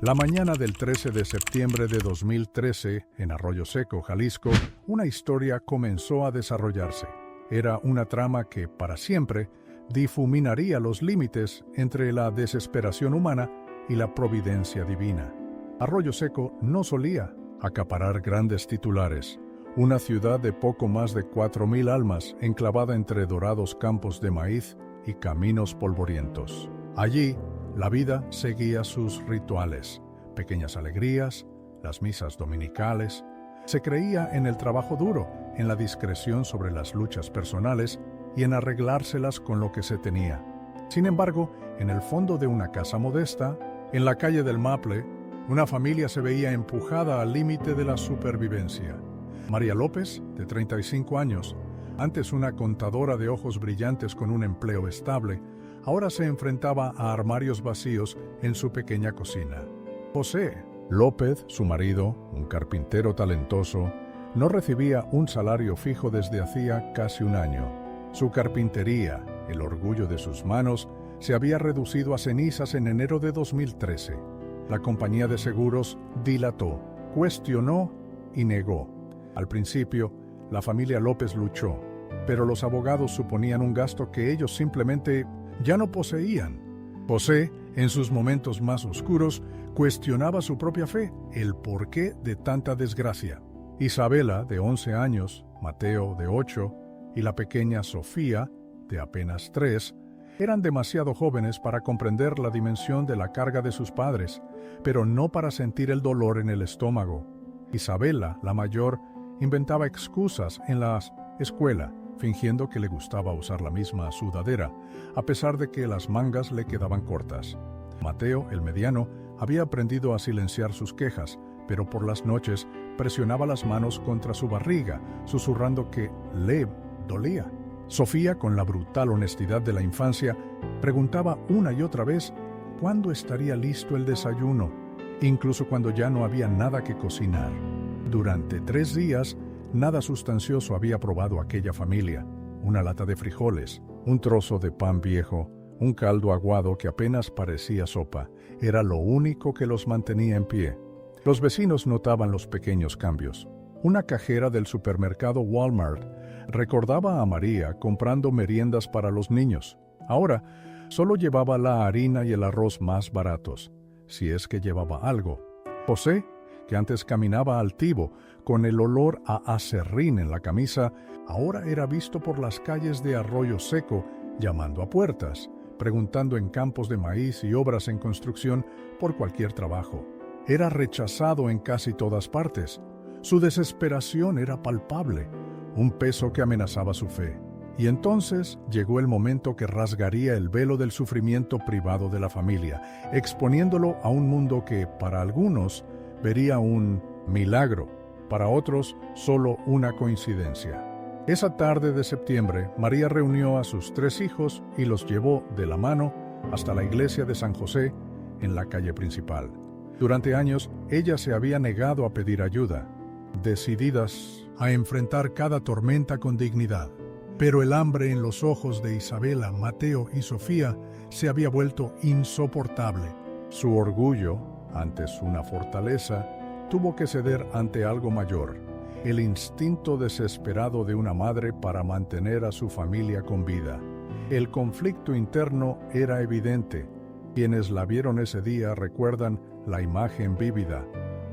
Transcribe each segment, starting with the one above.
La mañana del 13 de septiembre de 2013, en Arroyo Seco, Jalisco, una historia comenzó a desarrollarse. Era una trama que, para siempre, difuminaría los límites entre la desesperación humana y la providencia divina. Arroyo Seco no solía acaparar grandes titulares. Una ciudad de poco más de 4,000 almas enclavada entre dorados campos de maíz y caminos polvorientos. Allí, la vida seguía sus rituales, pequeñas alegrías, las misas dominicales. Se creía en el trabajo duro, en la discreción sobre las luchas personales y en arreglárselas con lo que se tenía. Sin embargo, en el fondo de una casa modesta, en la calle del Maple, una familia se veía empujada al límite de la supervivencia. María López, de 35 años, antes una contadora de ojos brillantes con un empleo estable, ahora se enfrentaba a armarios vacíos en su pequeña cocina. José López, su marido, un carpintero talentoso, no recibía un salario fijo desde hacía casi un año. Su carpintería, el orgullo de sus manos, se había reducido a cenizas en enero de 2013. La compañía de seguros dilató, cuestionó y negó. Al principio, la familia López luchó, pero los abogados suponían un gasto que ellos simplemente ya no poseían. José, en sus momentos más oscuros, cuestionaba su propia fe, el porqué de tanta desgracia. Isabela, de 11 años, Mateo, de 8, y la pequeña Sofía, de apenas 3, eran demasiado jóvenes para comprender la dimensión de la carga de sus padres, pero no para sentir el dolor en el estómago. Isabela, la mayor, inventaba excusas en la escuela, fingiendo que le gustaba usar la misma sudadera, a pesar de que las mangas le quedaban cortas. Mateo, el mediano, había aprendido a silenciar sus quejas, pero por las noches presionaba las manos contra su barriga, susurrando que le dolía. Sofía, con la brutal honestidad de la infancia, preguntaba una y otra vez cuándo estaría listo el desayuno, incluso cuando ya no había nada que cocinar. Durante 3 días, nada sustancioso había probado aquella familia. Una lata de frijoles, un trozo de pan viejo, un caldo aguado que apenas parecía sopa. Era lo único que los mantenía en pie. Los vecinos notaban los pequeños cambios. Una cajera del supermercado Walmart recordaba a María comprando meriendas para los niños. Ahora, solo llevaba la harina y el arroz más baratos, si es que llevaba algo. José, que antes caminaba altivo, con el olor a aserrín en la camisa, ahora era visto por las calles de Arroyo Seco, llamando a puertas, preguntando en campos de maíz y obras en construcción por cualquier trabajo. Era rechazado en casi todas partes. Su desesperación era palpable, un peso que amenazaba su fe. Y entonces llegó el momento que rasgaría el velo del sufrimiento privado de la familia, exponiéndolo a un mundo que, para algunos, vería un milagro, para otros solo una coincidencia. Esa tarde de septiembre, María reunió a sus 3 hijos y los llevó de la mano hasta la iglesia de San José en la calle principal. Durante años, ella se había negado a pedir ayuda, decididas a enfrentar cada tormenta con dignidad. Pero el hambre en los ojos de Isabela, Mateo y Sofía se había vuelto insoportable. Su orgullo, antes una fortaleza, tuvo que ceder ante algo mayor, el instinto desesperado de una madre para mantener a su familia con vida. El conflicto interno era evidente. Quienes la vieron ese día recuerdan la imagen vívida,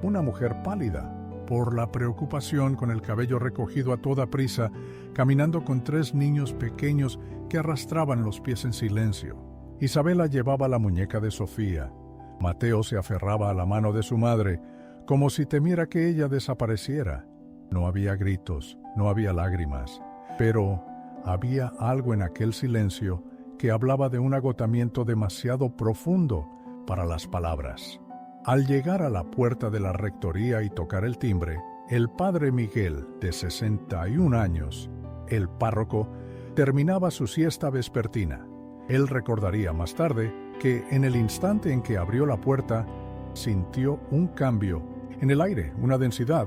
una mujer pálida, por la preocupación, con el cabello recogido a toda prisa, caminando con 3 niños pequeños que arrastraban los pies en silencio. Isabela llevaba la muñeca de Sofía. Mateo se aferraba a la mano de su madre, como si temiera que ella desapareciera. No había gritos, no había lágrimas, pero había algo en aquel silencio que hablaba de un agotamiento demasiado profundo para las palabras. Al llegar a la puerta de la rectoría y tocar el timbre, el padre Miguel, de 61 años, el párroco, terminaba su siesta vespertina. Él recordaría más tarde que en el instante en que abrió la puerta, sintió un cambio en el aire, una densidad,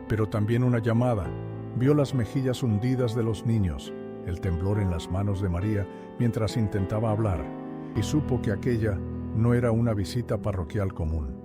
pero también una llamada. Vio las mejillas hundidas de los niños, el temblor en las manos de María mientras intentaba hablar, y supo que aquella no era una visita parroquial común.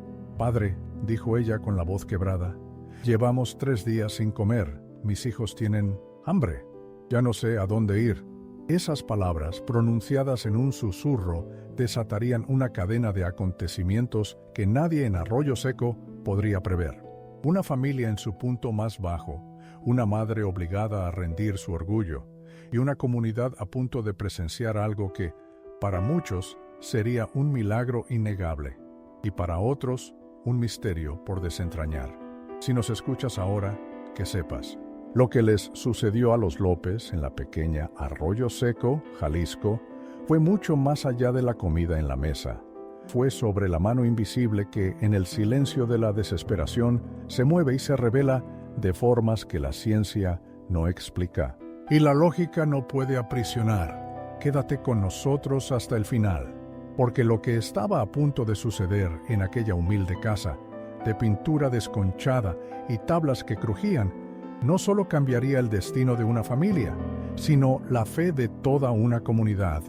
Padre, dijo ella con la voz quebrada, llevamos 3 días sin comer. Mis hijos tienen hambre. Ya no sé a dónde ir. Esas palabras, pronunciadas en un susurro, desatarían una cadena de acontecimientos que nadie en Arroyo Seco podría prever. Una familia en su punto más bajo, una madre obligada a rendir su orgullo, y una comunidad a punto de presenciar algo que, para muchos, sería un milagro innegable, y para otros, un misterio por desentrañar. Si nos escuchas ahora, que sepas, lo que les sucedió a los López en la pequeña Arroyo Seco, Jalisco, fue mucho más allá de la comida en la mesa. Fue sobre la mano invisible que, en el silencio de la desesperación, se mueve y se revela de formas que la ciencia no explica. Y la lógica no puede aprisionar. Quédate con nosotros hasta el final, porque lo que estaba a punto de suceder en aquella humilde casa, de pintura desconchada y tablas que crujían, no solo cambiaría el destino de una familia, sino la fe de toda una comunidad,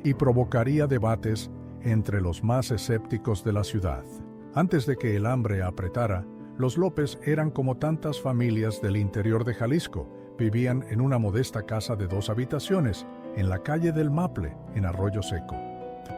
y provocaría debates entre los más escépticos de la ciudad. Antes de que el hambre apretara, los López eran como tantas familias del interior de Jalisco. Vivían en una modesta casa de 2 habitaciones, en la calle del Maple, en Arroyo Seco.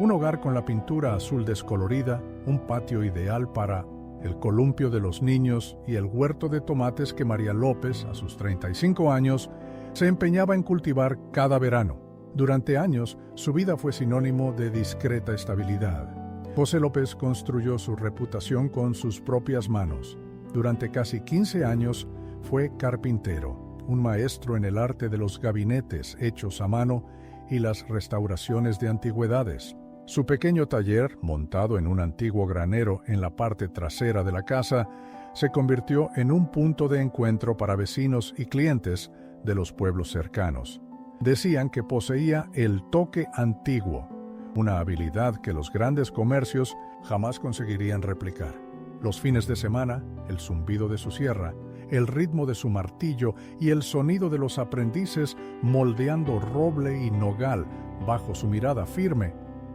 Un hogar con la pintura azul descolorida, un patio ideal para el columpio de los niños y el huerto de tomates que María López, a sus 35 años, se empeñaba en cultivar cada verano. Durante años, su vida fue sinónimo de discreta estabilidad. José López construyó su reputación con sus propias manos. Durante casi 15 años fue carpintero, un maestro en el arte de los gabinetes hechos a mano y las restauraciones de antigüedades. Su pequeño taller, montado en un antiguo granero en la parte trasera de la casa, se convirtió en un punto de encuentro para vecinos y clientes de los pueblos cercanos. Decían que poseía el toque antiguo, una habilidad que los grandes comercios jamás conseguirían replicar. Los fines de semana, el zumbido de su sierra, el ritmo de su martillo y el sonido de los aprendices moldeando roble y nogal bajo su mirada firme,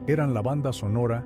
eran la banda sonora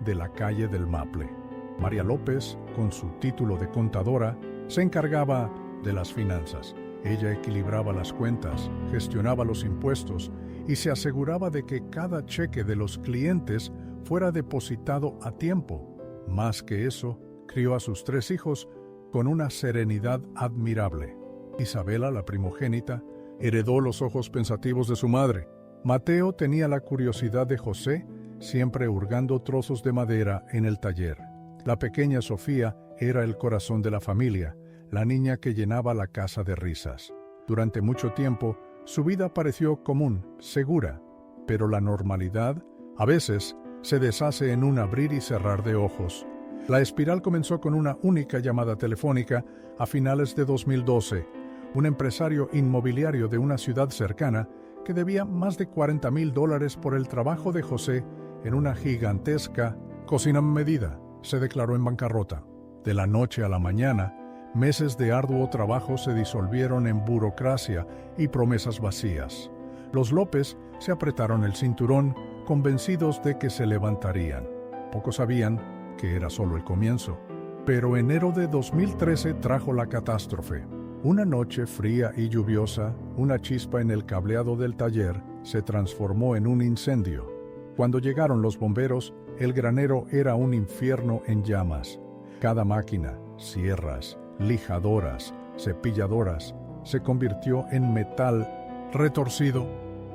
de la calle del Maple. María López, con su título de contadora, se encargaba de las finanzas. Ella equilibraba las cuentas, gestionaba los impuestos y se aseguraba de que cada cheque de los clientes fuera depositado a tiempo. Más que eso, crió a sus 3 hijos con una serenidad admirable. Isabela, la primogénita, heredó los ojos pensativos de su madre. Mateo tenía la curiosidad de José, siempre hurgando trozos de madera en el taller. La pequeña Sofía era el corazón de la familia, la niña que llenaba la casa de risas. Durante mucho tiempo, su vida pareció común, segura, pero la normalidad, a veces, se deshace en un abrir y cerrar de ojos. La espiral comenzó con una única llamada telefónica a finales de 2012. Un empresario inmobiliario de una ciudad cercana que debía más de $40,000 por el trabajo de José en una gigantesca cocina medida, se declaró en bancarrota. De la noche a la mañana, meses de arduo trabajo se disolvieron en burocracia y promesas vacías. Los López se apretaron el cinturón, convencidos de que se levantarían. Pocos sabían que era solo el comienzo. Pero enero de 2013 trajo la catástrofe. Una noche fría y lluviosa, una chispa en el cableado del taller se transformó en un incendio. Cuando llegaron los bomberos, el granero era un infierno en llamas. Cada máquina, sierras, lijadoras, cepilladoras, se convirtió en metal retorcido.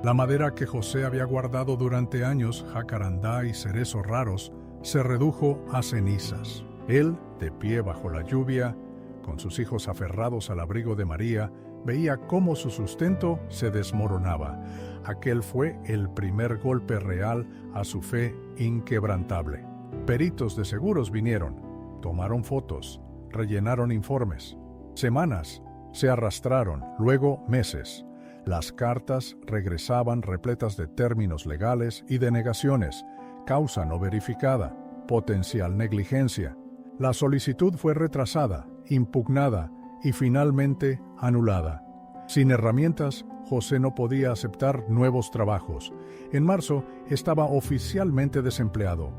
La madera que José había guardado durante años, jacarandá y cerezos raros, se redujo a cenizas. Él, de pie bajo la lluvia, con sus hijos aferrados al abrigo de María, veía cómo su sustento se desmoronaba. Aquel fue el primer golpe real a su fe inquebrantable. Peritos de seguros vinieron, tomaron fotos, rellenaron informes. Semanas se arrastraron, luego meses. Las cartas regresaban repletas de términos legales y de negaciones, causa no verificada, potencial negligencia. La solicitud fue retrasada, impugnada y finalmente anulada. Sin herramientas, José no podía aceptar nuevos trabajos. En marzo estaba oficialmente desempleado.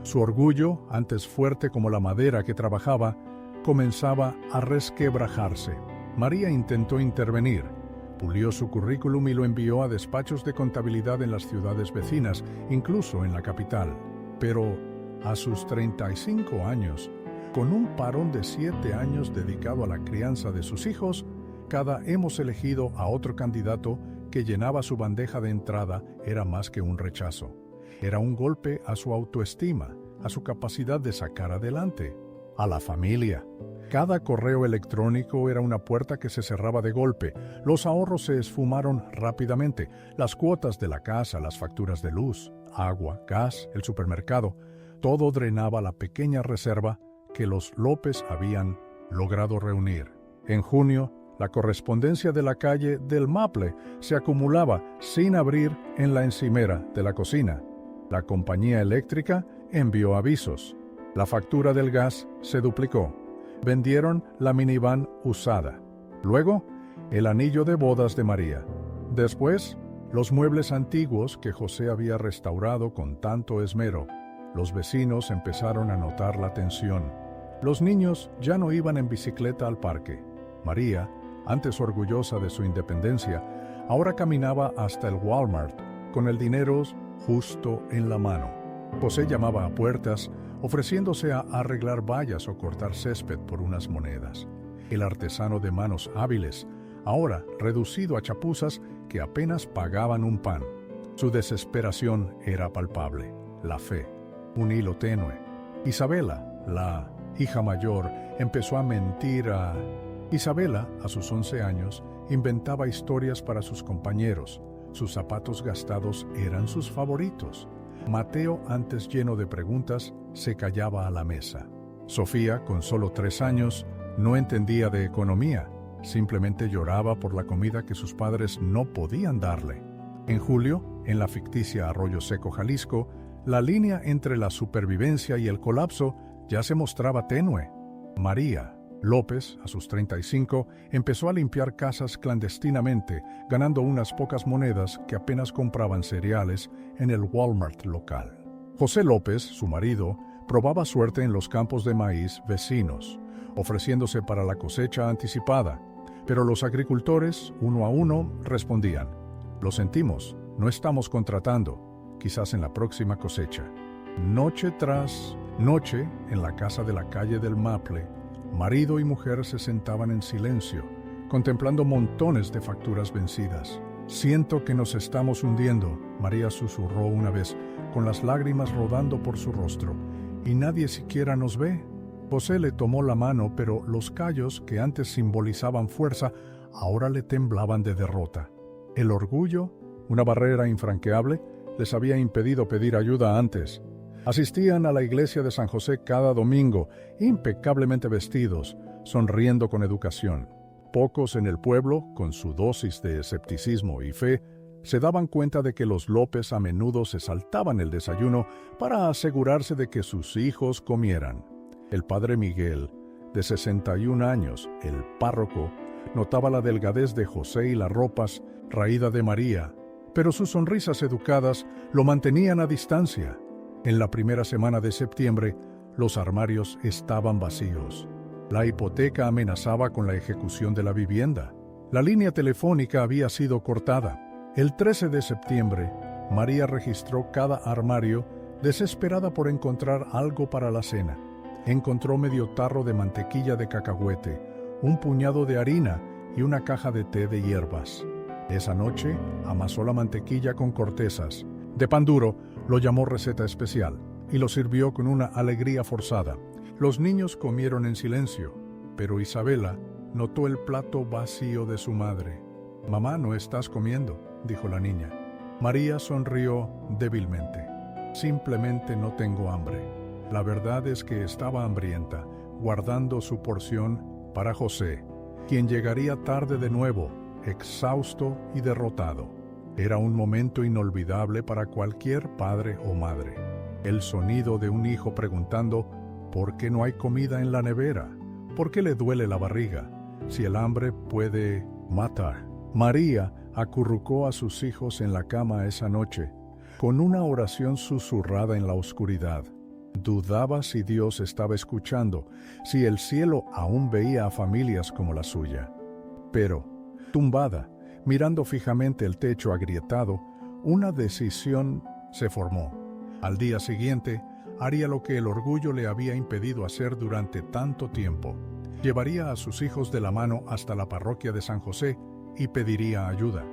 Su orgullo, antes fuerte como la madera que trabajaba, comenzaba a resquebrajarse. María intentó intervenir. Pulió su currículum y lo envió a despachos de contabilidad en las ciudades vecinas, incluso en la capital. Pero a sus 35 años, con un parón de 7 años dedicado a la crianza de sus hijos, hemos elegido a otro candidato que llenaba su bandeja de entrada era más que un rechazo. Era un golpe a su autoestima, a su capacidad de sacar adelante, a la familia. Cada correo electrónico era una puerta que se cerraba de golpe. Los ahorros se esfumaron rápidamente. Las cuotas de la casa, las facturas de luz, agua, gas, el supermercado, todo drenaba la pequeña reserva que los López habían logrado reunir. En junio, la correspondencia de la calle del Maple se acumulaba sin abrir en la encimera de la cocina. La compañía eléctrica envió avisos. La factura del gas se duplicó. Vendieron la minivan usada. Luego, el anillo de bodas de María. Después, los muebles antiguos que José había restaurado con tanto esmero. Los vecinos empezaron a notar la tensión. Los niños ya no iban en bicicleta al parque. María, antes orgullosa de su independencia, ahora caminaba hasta el Walmart con el dinero justo en la mano. José llamaba a puertas, ofreciéndose a arreglar vallas o cortar césped por unas monedas. El artesano de manos hábiles, ahora reducido a chapuzas que apenas pagaban un pan. Su desesperación era palpable. La fe, un hilo tenue. Isabela, la hija mayor, empezó a mentir a... Isabela, a sus 11 años, inventaba historias para sus compañeros. Sus zapatos gastados eran sus favoritos. Mateo, antes lleno de preguntas, se callaba a la mesa. Sofía, con solo 3 años, no entendía de economía. Simplemente lloraba por la comida que sus padres no podían darle. En julio, en la ficticia Arroyo Seco, Jalisco, la línea entre la supervivencia y el colapso ya se mostraba tenue. María López, a sus 35, empezó a limpiar casas clandestinamente, ganando unas pocas monedas que apenas compraban cereales en el Walmart local. José López, su marido, probaba suerte en los campos de maíz vecinos, ofreciéndose para la cosecha anticipada, pero los agricultores, uno a uno, respondían: «Lo sentimos, no estamos contratando, quizás en la próxima cosecha». Noche tras noche, en la casa de la calle del Maple, marido y mujer se sentaban en silencio, contemplando montones de facturas vencidas. «Siento que nos estamos hundiendo», María susurró una vez, con las lágrimas rodando por su rostro. «¿Y nadie siquiera nos ve?». José le tomó la mano, pero los callos, que antes simbolizaban fuerza, ahora le temblaban de derrota. El orgullo, una barrera infranqueable, les había impedido pedir ayuda antes. Asistían a la iglesia de San José cada domingo, impecablemente vestidos, sonriendo con educación. Pocos en el pueblo, con su dosis de escepticismo y fe, se daban cuenta de que los López a menudo se saltaban el desayuno para asegurarse de que sus hijos comieran. El padre Miguel, de 61 años, el párroco, notaba la delgadez de José y las ropas raída de María, pero sus sonrisas educadas lo mantenían a distancia. En la primera semana de septiembre, los armarios estaban vacíos. La hipoteca amenazaba con la ejecución de la vivienda. La línea telefónica había sido cortada. El 13 de septiembre, María registró cada armario, desesperada por encontrar algo para la cena. Encontró medio tarro de mantequilla de cacahuete, un puñado de harina y una caja de té de hierbas. Esa noche amasó la mantequilla con cortezas. De pan duro lo llamó receta especial y lo sirvió con una alegría forzada. Los niños comieron en silencio, pero Isabela notó el plato vacío de su madre. «Mamá, no estás comiendo», dijo la niña. María sonrió débilmente. «Simplemente no tengo hambre». La verdad es que estaba hambrienta, guardando su porción para José, quien llegaría tarde de nuevo, exhausto y derrotado. Era un momento inolvidable para cualquier padre o madre. El sonido de un hijo preguntando ¿por qué no hay comida en la nevera? ¿Por qué le duele la barriga? Si el hambre puede matar. María acurrucó a sus hijos en la cama esa noche, con una oración susurrada en la oscuridad. Dudaba si Dios estaba escuchando, si el cielo aún veía a familias como la suya. Pero, tumbada, mirando fijamente el techo agrietado, una decisión se formó. Al día siguiente, haría lo que el orgullo le había impedido hacer durante tanto tiempo. Llevaría a sus hijos de la mano hasta la parroquia de San José y pediría ayuda.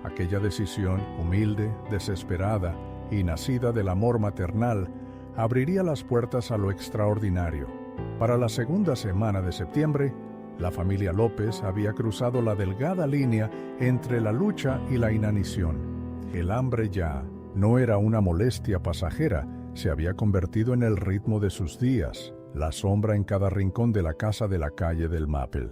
Aquella decisión, humilde, desesperada y nacida del amor maternal, abriría las puertas a lo extraordinario. Para la segunda semana de septiembre, la familia López había cruzado la delgada línea entre la lucha y la inanición. El hambre ya no era una molestia pasajera, se había convertido en el ritmo de sus días, la sombra en cada rincón de la casa de la calle del Maple.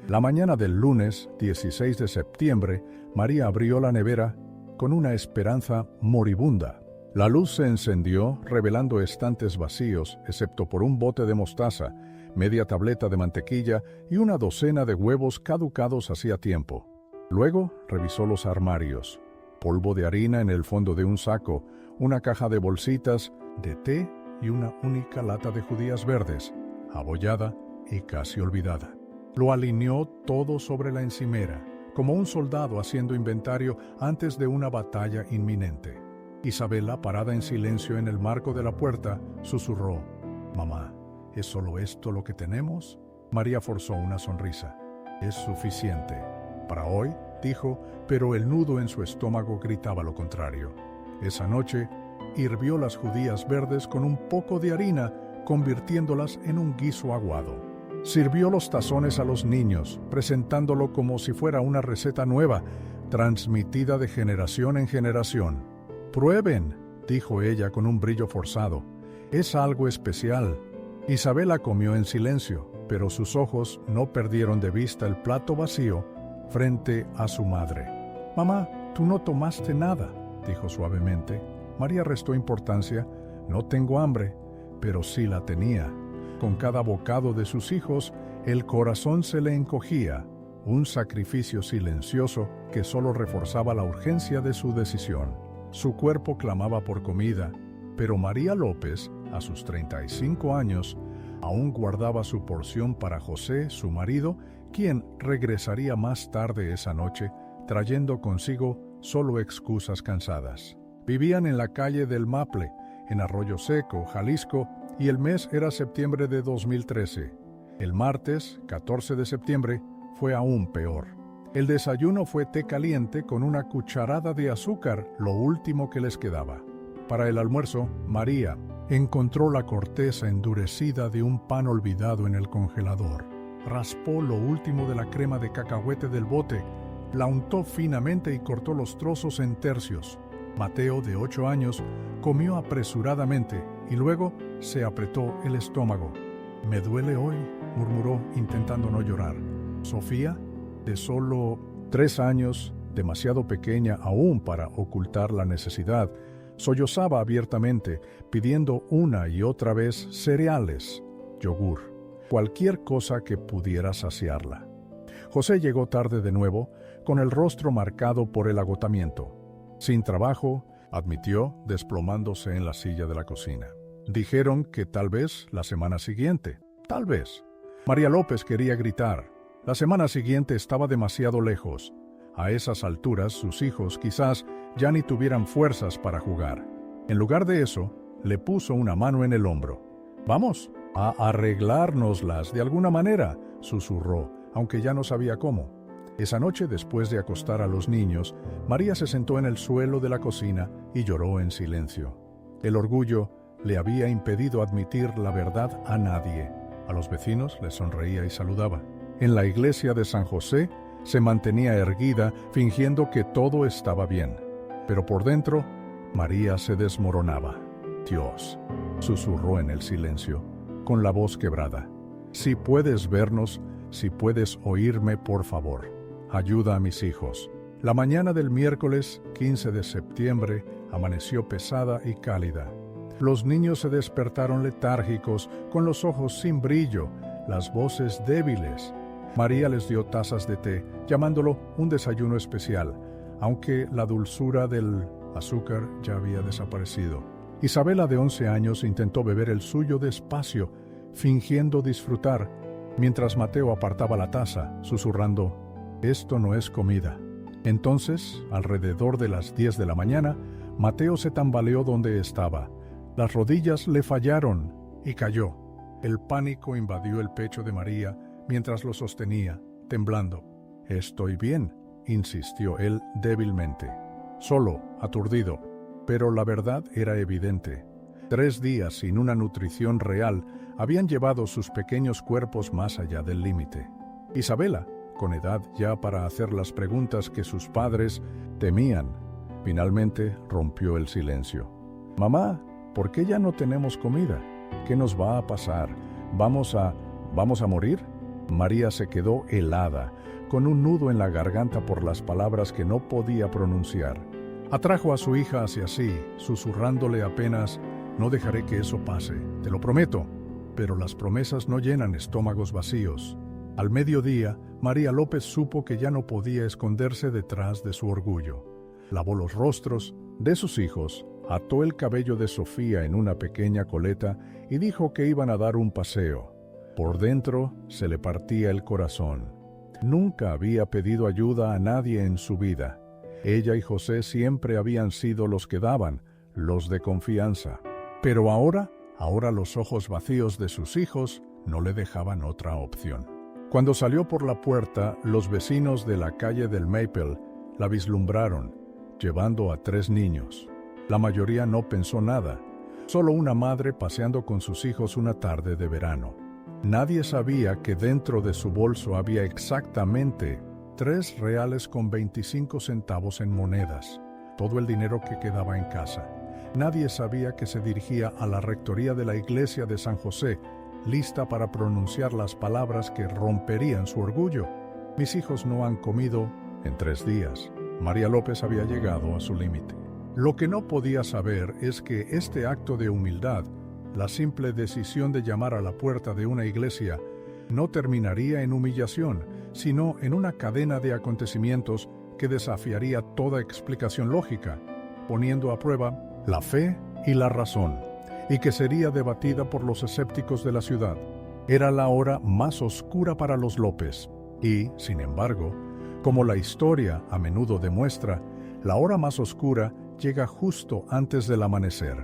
La mañana del lunes 16 de septiembre, María abrió la nevera con una esperanza moribunda. La luz se encendió, revelando estantes vacíos, excepto por un bote de mostaza, media tableta de mantequilla y una docena de huevos caducados hacía tiempo. Luego revisó los armarios. Polvo de harina en el fondo de un saco, una caja de bolsitas de té y una única lata de judías verdes, abollada y casi olvidada. Lo alineó todo sobre la encimera, como un soldado haciendo inventario antes de una batalla inminente. Isabela, parada en silencio en el marco de la puerta, susurró: «Mamá, ¿es solo esto lo que tenemos?». María forzó una sonrisa. «Es suficiente. Para hoy», dijo, pero el nudo en su estómago gritaba lo contrario. Esa noche, hirvió las judías verdes con un poco de harina, convirtiéndolas en un guiso aguado. Sirvió los tazones a los niños, presentándolo como si fuera una receta nueva, transmitida de generación en generación. «Prueben», dijo ella con un brillo forzado. «Es algo especial». Isabela comió en silencio, pero sus ojos no perdieron de vista el plato vacío frente a su madre. «Mamá, tú no tomaste nada», dijo suavemente. María restó importancia. «No tengo hambre», pero sí la tenía. Con cada bocado de sus hijos, el corazón se le encogía, un sacrificio silencioso que solo reforzaba la urgencia de su decisión. Su cuerpo clamaba por comida, pero María López, a sus 35 años, aún guardaba su porción para José, su marido, quien regresaría más tarde esa noche, trayendo consigo solo excusas cansadas. Vivían en la calle del Maple, en Arroyo Seco, Jalisco, y el mes era septiembre de 2013. El martes, 14 de septiembre, fue aún peor. El desayuno fue té caliente con una cucharada de azúcar, lo último que les quedaba. Para el almuerzo, María encontró la corteza endurecida de un pan olvidado en el congelador. Raspó lo último de la crema de cacahuete del bote, la untó finamente y cortó los trozos en tercios. Mateo, de 8 años, comió apresuradamente y luego se apretó el estómago. «Me duele hoy», murmuró intentando no llorar. Sofía, de solo 3 años, demasiado pequeña aún para ocultar la necesidad, sollozaba abiertamente, pidiendo una y otra vez cereales, yogur, cualquier cosa que pudiera saciarla. José llegó tarde de nuevo, con el rostro marcado por el agotamiento. «Sin trabajo», admitió, desplomándose en la silla de la cocina. Dijeron que tal vez la semana siguiente. Tal vez. María López quería gritar. La semana siguiente estaba demasiado lejos. A esas alturas, sus hijos quizás ya ni tuvieran fuerzas para jugar. En lugar de eso, le puso una mano en el hombro. «Vamos a arreglárnoslas de alguna manera», susurró, aunque ya no sabía cómo. Esa noche, después de acostar a los niños, María se sentó en el suelo de la cocina y lloró en silencio. El orgullo le había impedido admitir la verdad a nadie. A los vecinos les sonreía y saludaba. En la iglesia de San José se mantenía erguida, fingiendo que todo estaba bien. Pero por dentro, María se desmoronaba. «Dios», susurró en el silencio, con la voz quebrada, «si puedes vernos, si puedes oírme, por favor, ayuda a mis hijos». La mañana del miércoles 15 de septiembre amaneció pesada y cálida. Los niños se despertaron letárgicos, con los ojos sin brillo, las voces débiles. María les dio tazas de té, llamándolo un desayuno especial, aunque la dulzura del azúcar ya había desaparecido. Isabela, de 11 años, intentó beber el suyo despacio, fingiendo disfrutar, mientras Mateo apartaba la taza, susurrando: «Esto no es comida». Entonces, alrededor de las 10 de la mañana, Mateo se tambaleó donde estaba. Las rodillas le fallaron y cayó. El pánico invadió el pecho de María mientras lo sostenía, temblando. «Estoy bien», insistió él débilmente. Solo, aturdido. Pero la verdad era evidente. 3 días sin una nutrición real habían llevado sus pequeños cuerpos más allá del límite. Isabela, con edad ya para hacer las preguntas que sus padres temían, finalmente rompió el silencio. «Mamá, ¿por qué ya no tenemos comida? ¿Qué nos va a pasar? ¿Vamos a morir?» María se quedó helada, con un nudo en la garganta por las palabras que no podía pronunciar. Atrajo a su hija hacia sí, susurrándole apenas: «No dejaré que eso pase, te lo prometo». Pero las promesas no llenan estómagos vacíos. Al mediodía, María López supo que ya no podía esconderse detrás de su orgullo. Lavó los rostros de sus hijos, ató el cabello de Sofía en una pequeña coleta y dijo que iban a dar un paseo. Por dentro se le partía el corazón. Nunca había pedido ayuda a nadie en su vida. Ella y José siempre habían sido los que daban, los de confianza. Pero ahora los ojos vacíos de sus hijos no le dejaban otra opción. Cuando salió por la puerta, los vecinos de la calle del Maple la vislumbraron, llevando a 3 niños. La mayoría no pensó nada, solo una madre paseando con sus hijos una tarde de verano. Nadie sabía que dentro de su bolso había exactamente 3 reales con 25 centavos en monedas, todo el dinero que quedaba en casa. Nadie sabía que se dirigía a la rectoría de la iglesia de San José, lista para pronunciar las palabras que romperían su orgullo. «Mis hijos no han comido en 3 días». María López había llegado a su límite. Lo que no podía saber es que este acto de humildad, la simple decisión de llamar a la puerta de una iglesia, no terminaría en humillación, sino en una cadena de acontecimientos que desafiaría toda explicación lógica, poniendo a prueba la fe y la razón, y que sería debatida por los escépticos de la ciudad. Era la hora más oscura para los López, y, sin embargo, como la historia a menudo demuestra, la hora más oscura llega justo antes del amanecer.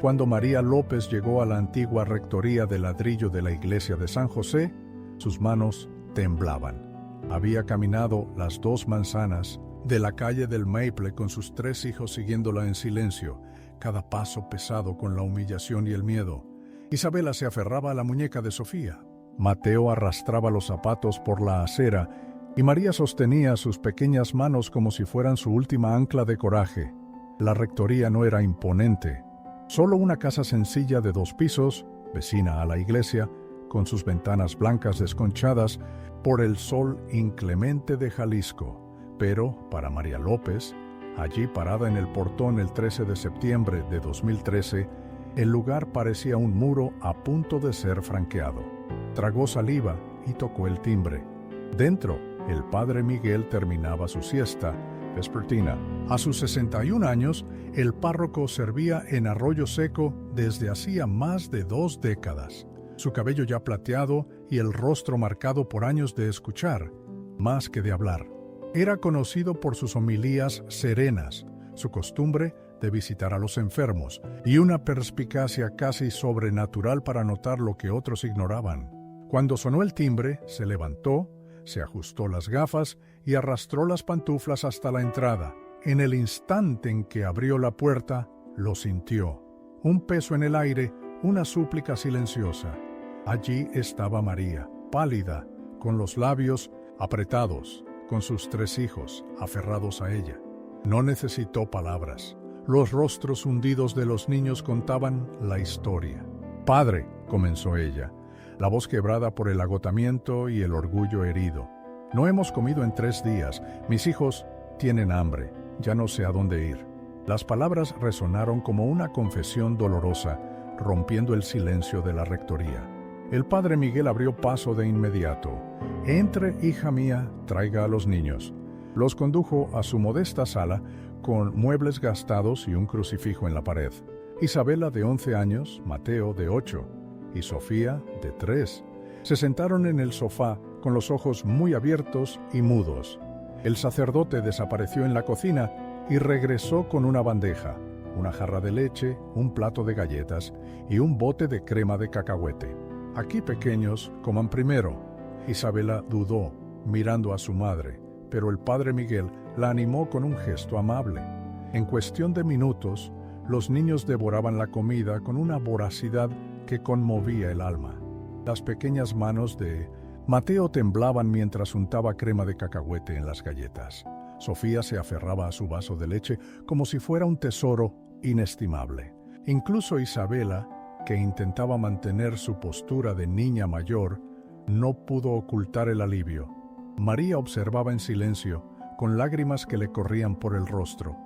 Cuando María López llegó a la antigua rectoría de ladrillo de la iglesia de San José, sus manos temblaban. Había caminado las 2 manzanas de la calle del Maple con sus 3 hijos siguiéndola en silencio, cada paso pesado con la humillación y el miedo. Isabela se aferraba a la muñeca de Sofía. Mateo arrastraba los zapatos por la acera y María sostenía sus pequeñas manos como si fueran su última ancla de coraje. La rectoría no era imponente, solo una casa sencilla de 2 pisos, vecina a la iglesia, con sus ventanas blancas desconchadas por el sol inclemente de Jalisco. Pero, para María López, allí parada en el portón el 13 de septiembre de 2013, el lugar parecía un muro a punto de ser franqueado. Tragó saliva y tocó el timbre. Dentro, el padre Miguel terminaba su siesta vespertina. A sus 61 años, el párroco servía en Arroyo Seco desde hacía más de 2 décadas. Su cabello ya plateado y el rostro marcado por años de escuchar, más que de hablar. Era conocido por sus homilías serenas, su costumbre de visitar a los enfermos y una perspicacia casi sobrenatural para notar lo que otros ignoraban. Cuando sonó el timbre, se levantó, se ajustó las gafas y arrastró las pantuflas hasta la entrada. En el instante en que abrió la puerta, lo sintió. Un peso en el aire, una súplica silenciosa. Allí estaba María, pálida, con los labios apretados, con sus 3 hijos aferrados a ella. No necesitó palabras. Los rostros hundidos de los niños contaban la historia. «Padre», comenzó ella, la voz quebrada por el agotamiento y el orgullo herido. «No hemos comido en 3 días. Mis hijos tienen hambre. Ya no sé a dónde ir». Las palabras resonaron como una confesión dolorosa, rompiendo el silencio de la rectoría. El padre Miguel abrió paso de inmediato. «Entre, hija mía, traiga a los niños». Los condujo a su modesta sala, con muebles gastados y un crucifijo en la pared. Isabela, de 11 años, Mateo, de 8, y Sofía, de 3. Se sentaron en el sofá con los ojos muy abiertos y mudos. El sacerdote desapareció en la cocina y regresó con una bandeja, una jarra de leche, un plato de galletas y un bote de crema de cacahuete. «Aquí, pequeños, coman primero». Isabela dudó, mirando a su madre, pero el padre Miguel la animó con un gesto amable. En cuestión de minutos, los niños devoraban la comida con una voracidad que conmovía el alma. Las pequeñas manos de Mateo temblaban mientras untaba crema de cacahuete en las galletas. Sofía se aferraba a su vaso de leche como si fuera un tesoro inestimable. Incluso Isabela, que intentaba mantener su postura de niña mayor, no pudo ocultar el alivio. María observaba en silencio, con lágrimas que le corrían por el rostro.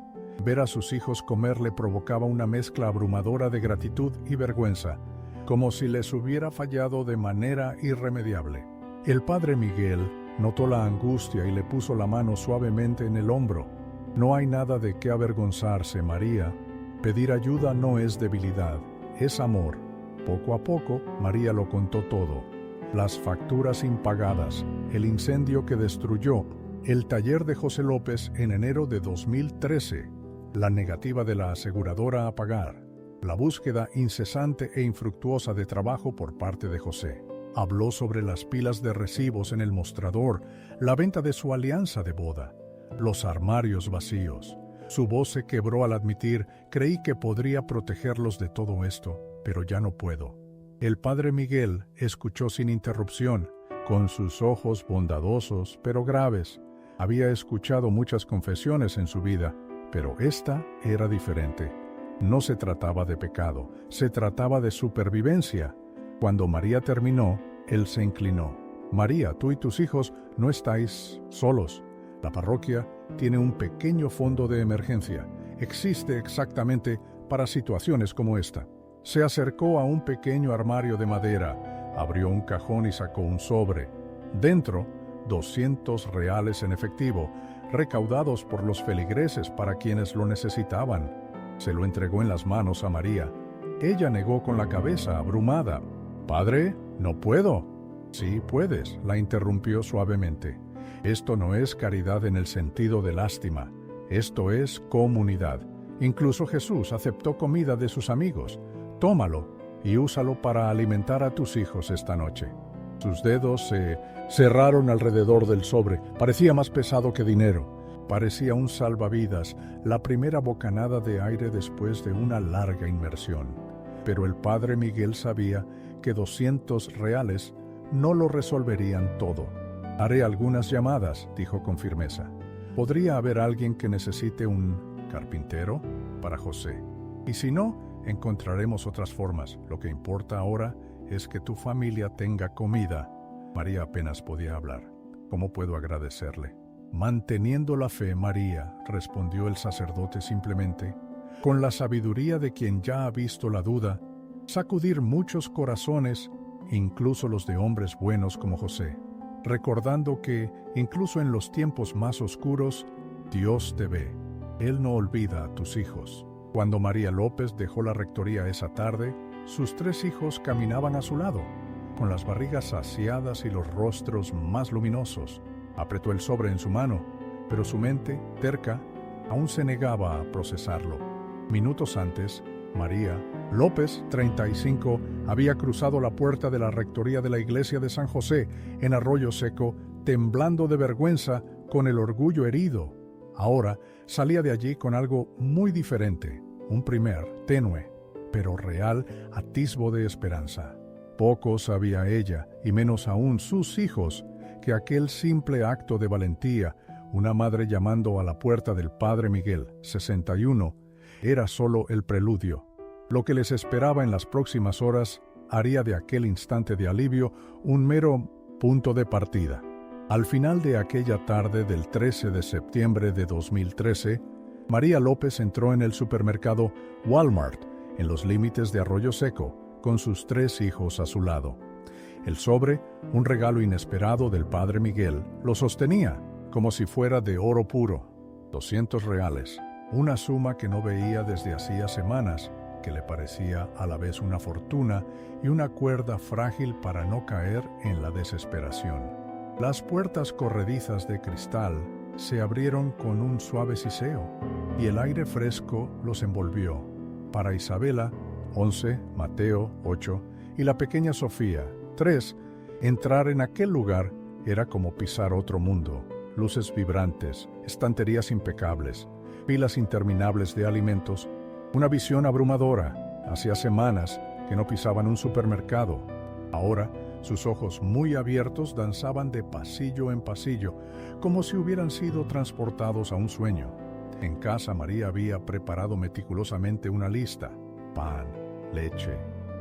Ver a sus hijos comer le provocaba una mezcla abrumadora de gratitud y vergüenza, como si les hubiera fallado de manera irremediable. El padre Miguel notó la angustia y le puso la mano suavemente en el hombro. «No hay nada de qué avergonzarse, María. Pedir ayuda no es debilidad, es amor». Poco a poco, María lo contó todo. Las facturas impagadas, el incendio que destruyó el taller de José López en enero de 2013, la negativa de la aseguradora a pagar, la búsqueda incesante e infructuosa de trabajo por parte de José. Habló sobre las pilas de recibos en el mostrador, la venta de su alianza de boda, los armarios vacíos. Su voz se quebró al admitir: «Creí que podría protegerlos de todo esto, pero ya no puedo». El padre Miguel escuchó sin interrupción, con sus ojos bondadosos pero graves. Había escuchado muchas confesiones en su vida, pero esta era diferente. No se trataba de pecado, se trataba de supervivencia. Cuando María terminó, él se inclinó. «María, tú y tus hijos no estáis solos. La parroquia tiene un pequeño fondo de emergencia. Existe exactamente para situaciones como esta». Se acercó a un pequeño armario de madera, abrió un cajón y sacó un sobre. Dentro, 200 reales en efectivo, recaudados por los feligreses para quienes lo necesitaban. Se lo entregó en las manos a María. Ella negó con la cabeza, abrumada. «Padre, no puedo». «Sí puedes», la interrumpió suavemente. «Esto no es caridad en el sentido de lástima. Esto es comunidad. Incluso Jesús aceptó comida de sus amigos. Tómalo y úsalo para alimentar a tus hijos esta noche». Sus dedos se cerraron alrededor del sobre. Parecía más pesado que dinero. Parecía un salvavidas, la primera bocanada de aire después de una larga inmersión. Pero el padre Miguel sabía que 200 reales no lo resolverían todo. «Haré algunas llamadas», dijo con firmeza. «Podría haber alguien que necesite un carpintero para José. Y si no, encontraremos otras formas. Lo que importa ahora es que tu familia tenga comida». María apenas podía hablar. «¿Cómo puedo agradecerle?» «Manteniendo la fe, María», respondió el sacerdote simplemente, con la sabiduría de quien ya ha visto la duda sacudir muchos corazones, incluso los de hombres buenos como José, recordando que, incluso en los tiempos más oscuros, Dios te ve. Él no olvida a tus hijos. Cuando María López dejó la rectoría esa tarde, sus 3 hijos caminaban a su lado, con las barrigas saciadas y los rostros más luminosos. Apretó el sobre en su mano, pero su mente, terca, aún se negaba a procesarlo. Minutos antes, María López, 35, había cruzado la puerta de la rectoría de la iglesia de San José en Arroyo Seco, temblando de vergüenza, con el orgullo herido. Ahora salía de allí con algo muy diferente, un primer, tenue, pero real atisbo de esperanza. Poco sabía ella, y menos aún sus hijos, que aquel simple acto de valentía, una madre llamando a la puerta del padre Miguel, 61, era solo el preludio. Lo que les esperaba en las próximas horas haría de aquel instante de alivio un mero punto de partida. Al final de aquella tarde del 13 de septiembre de 2013, María López entró en el supermercado Walmart, en los límites de Arroyo Seco, con sus 3 hijos a su lado. El sobre, un regalo inesperado del padre Miguel, lo sostenía, como si fuera de oro puro. 200 reales, una suma que no veía desde hacía semanas, que le parecía a la vez una fortuna y una cuerda frágil para no caer en la desesperación. Las puertas corredizas de cristal se abrieron con un suave siseo, y el aire fresco los envolvió. Para Isabela, 11, Mateo, 8, y la pequeña Sofía, 3, entrar en aquel lugar era como pisar otro mundo. Luces vibrantes, estanterías impecables, pilas interminables de alimentos, una visión abrumadora. Hacía semanas que no pisaban un supermercado. Ahora, sus ojos muy abiertos danzaban de pasillo en pasillo, como si hubieran sido transportados a un sueño. En casa, María había preparado meticulosamente una lista: pan, leche,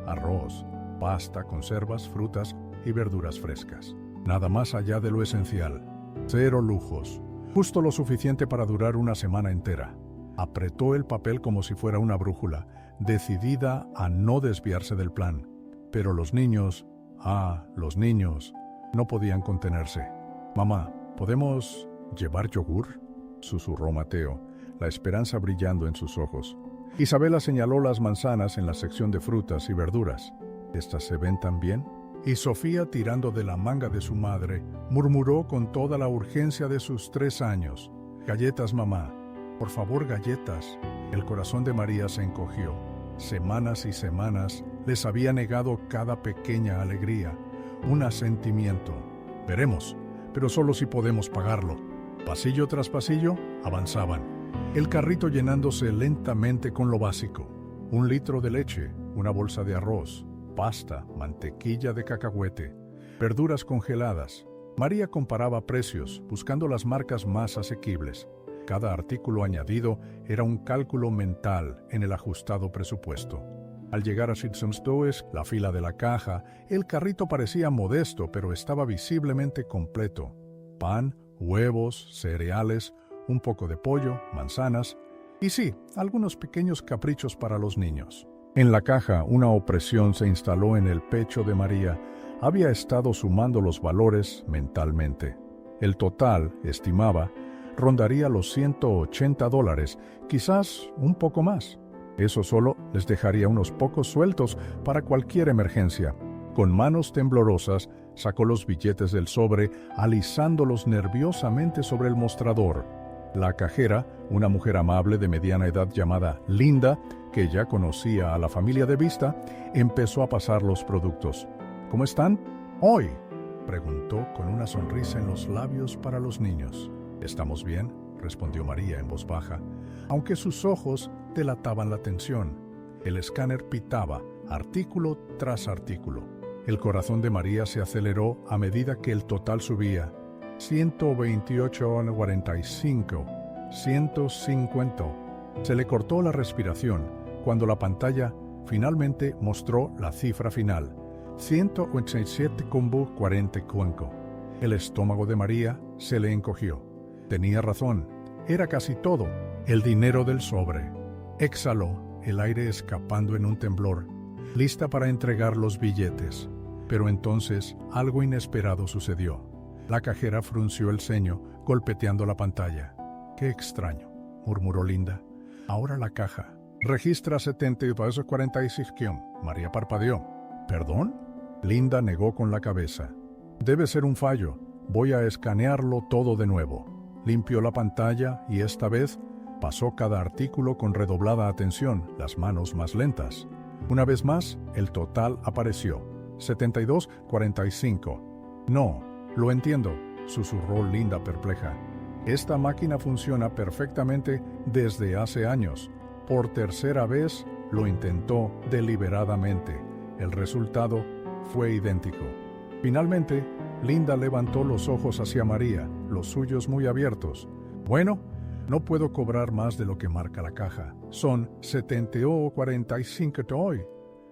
arroz, pasta, conservas, frutas y verduras frescas. Nada más allá de lo esencial. Cero lujos. Justo lo suficiente para durar una semana entera. Apretó el papel como si fuera una brújula, decidida a no desviarse del plan. Pero los niños, los niños, no podían contenerse. «Mamá, ¿podemos llevar yogur?», susurró Mateo, la esperanza brillando en sus ojos. Isabela señaló las manzanas en la sección de frutas y verduras. «¿Estas se ven tan bien?». Y Sofía, tirando de la manga de su madre, murmuró con toda la urgencia de sus 3 años: «Galletas, mamá. Por favor, galletas». El corazón de María se encogió. Semanas y semanas les había negado cada pequeña alegría, un asentimiento. «Veremos, pero solo si podemos pagarlo». Pasillo tras pasillo, avanzaban. El carrito llenándose lentamente con lo básico: 1 litro de leche, una bolsa de arroz, pasta, mantequilla de cacahuete, verduras congeladas. María comparaba precios, buscando las marcas más asequibles. Cada artículo añadido era un cálculo mental en el ajustado presupuesto. Al llegar a Simpsons Toys, la fila de la caja, el carrito parecía modesto, pero estaba visiblemente completo. Pan, huevos, cereales, un poco de pollo, manzanas y sí, algunos pequeños caprichos para los niños. En la caja, una opresión se instaló en el pecho de María. Había estado sumando los valores mentalmente. El total, estimaba, rondaría los $180, quizás un poco más. Eso solo les dejaría unos pocos sueltos para cualquier emergencia. Con manos temblorosas, sacó los billetes del sobre, alisándolos nerviosamente sobre el mostrador. La cajera, una mujer amable de mediana edad llamada Linda, que ya conocía a la familia de vista, empezó a pasar los productos. «¿Cómo están hoy?», preguntó con una sonrisa en los labios para los niños. «¿Estamos bien?», respondió María en voz baja, aunque sus ojos delataban la tensión. El escáner pitaba, artículo tras artículo. El corazón de María se aceleró a medida que el total subía. 128,45, 150. Se le cortó la respiración cuando la pantalla finalmente mostró la cifra final: 187,45. El estómago de María se le encogió. Tenía razón, era casi todo el dinero del sobre. Exhaló, el aire escapando en un temblor, lista para entregar los billetes. Pero entonces algo inesperado sucedió. La cajera frunció el ceño, golpeteando la pantalla. «Qué extraño», murmuró Linda. «Ahora la caja registra 72,45. María parpadeó. «¿Perdón?». Linda negó con la cabeza. «Debe ser un fallo. Voy a escanearlo todo de nuevo». Limpió la pantalla y esta vez pasó cada artículo con redoblada atención, las manos más lentas. Una vez más, el total apareció: 72,45. «No, lo entiendo», susurró Linda perpleja. «Esta máquina funciona perfectamente desde hace años. Por tercera vez lo intentó deliberadamente. El resultado fue idéntico». Finalmente, Linda levantó los ojos hacia María, los suyos muy abiertos. «Bueno, no puedo cobrar más de lo que marca la caja. Son 72,45 hoy».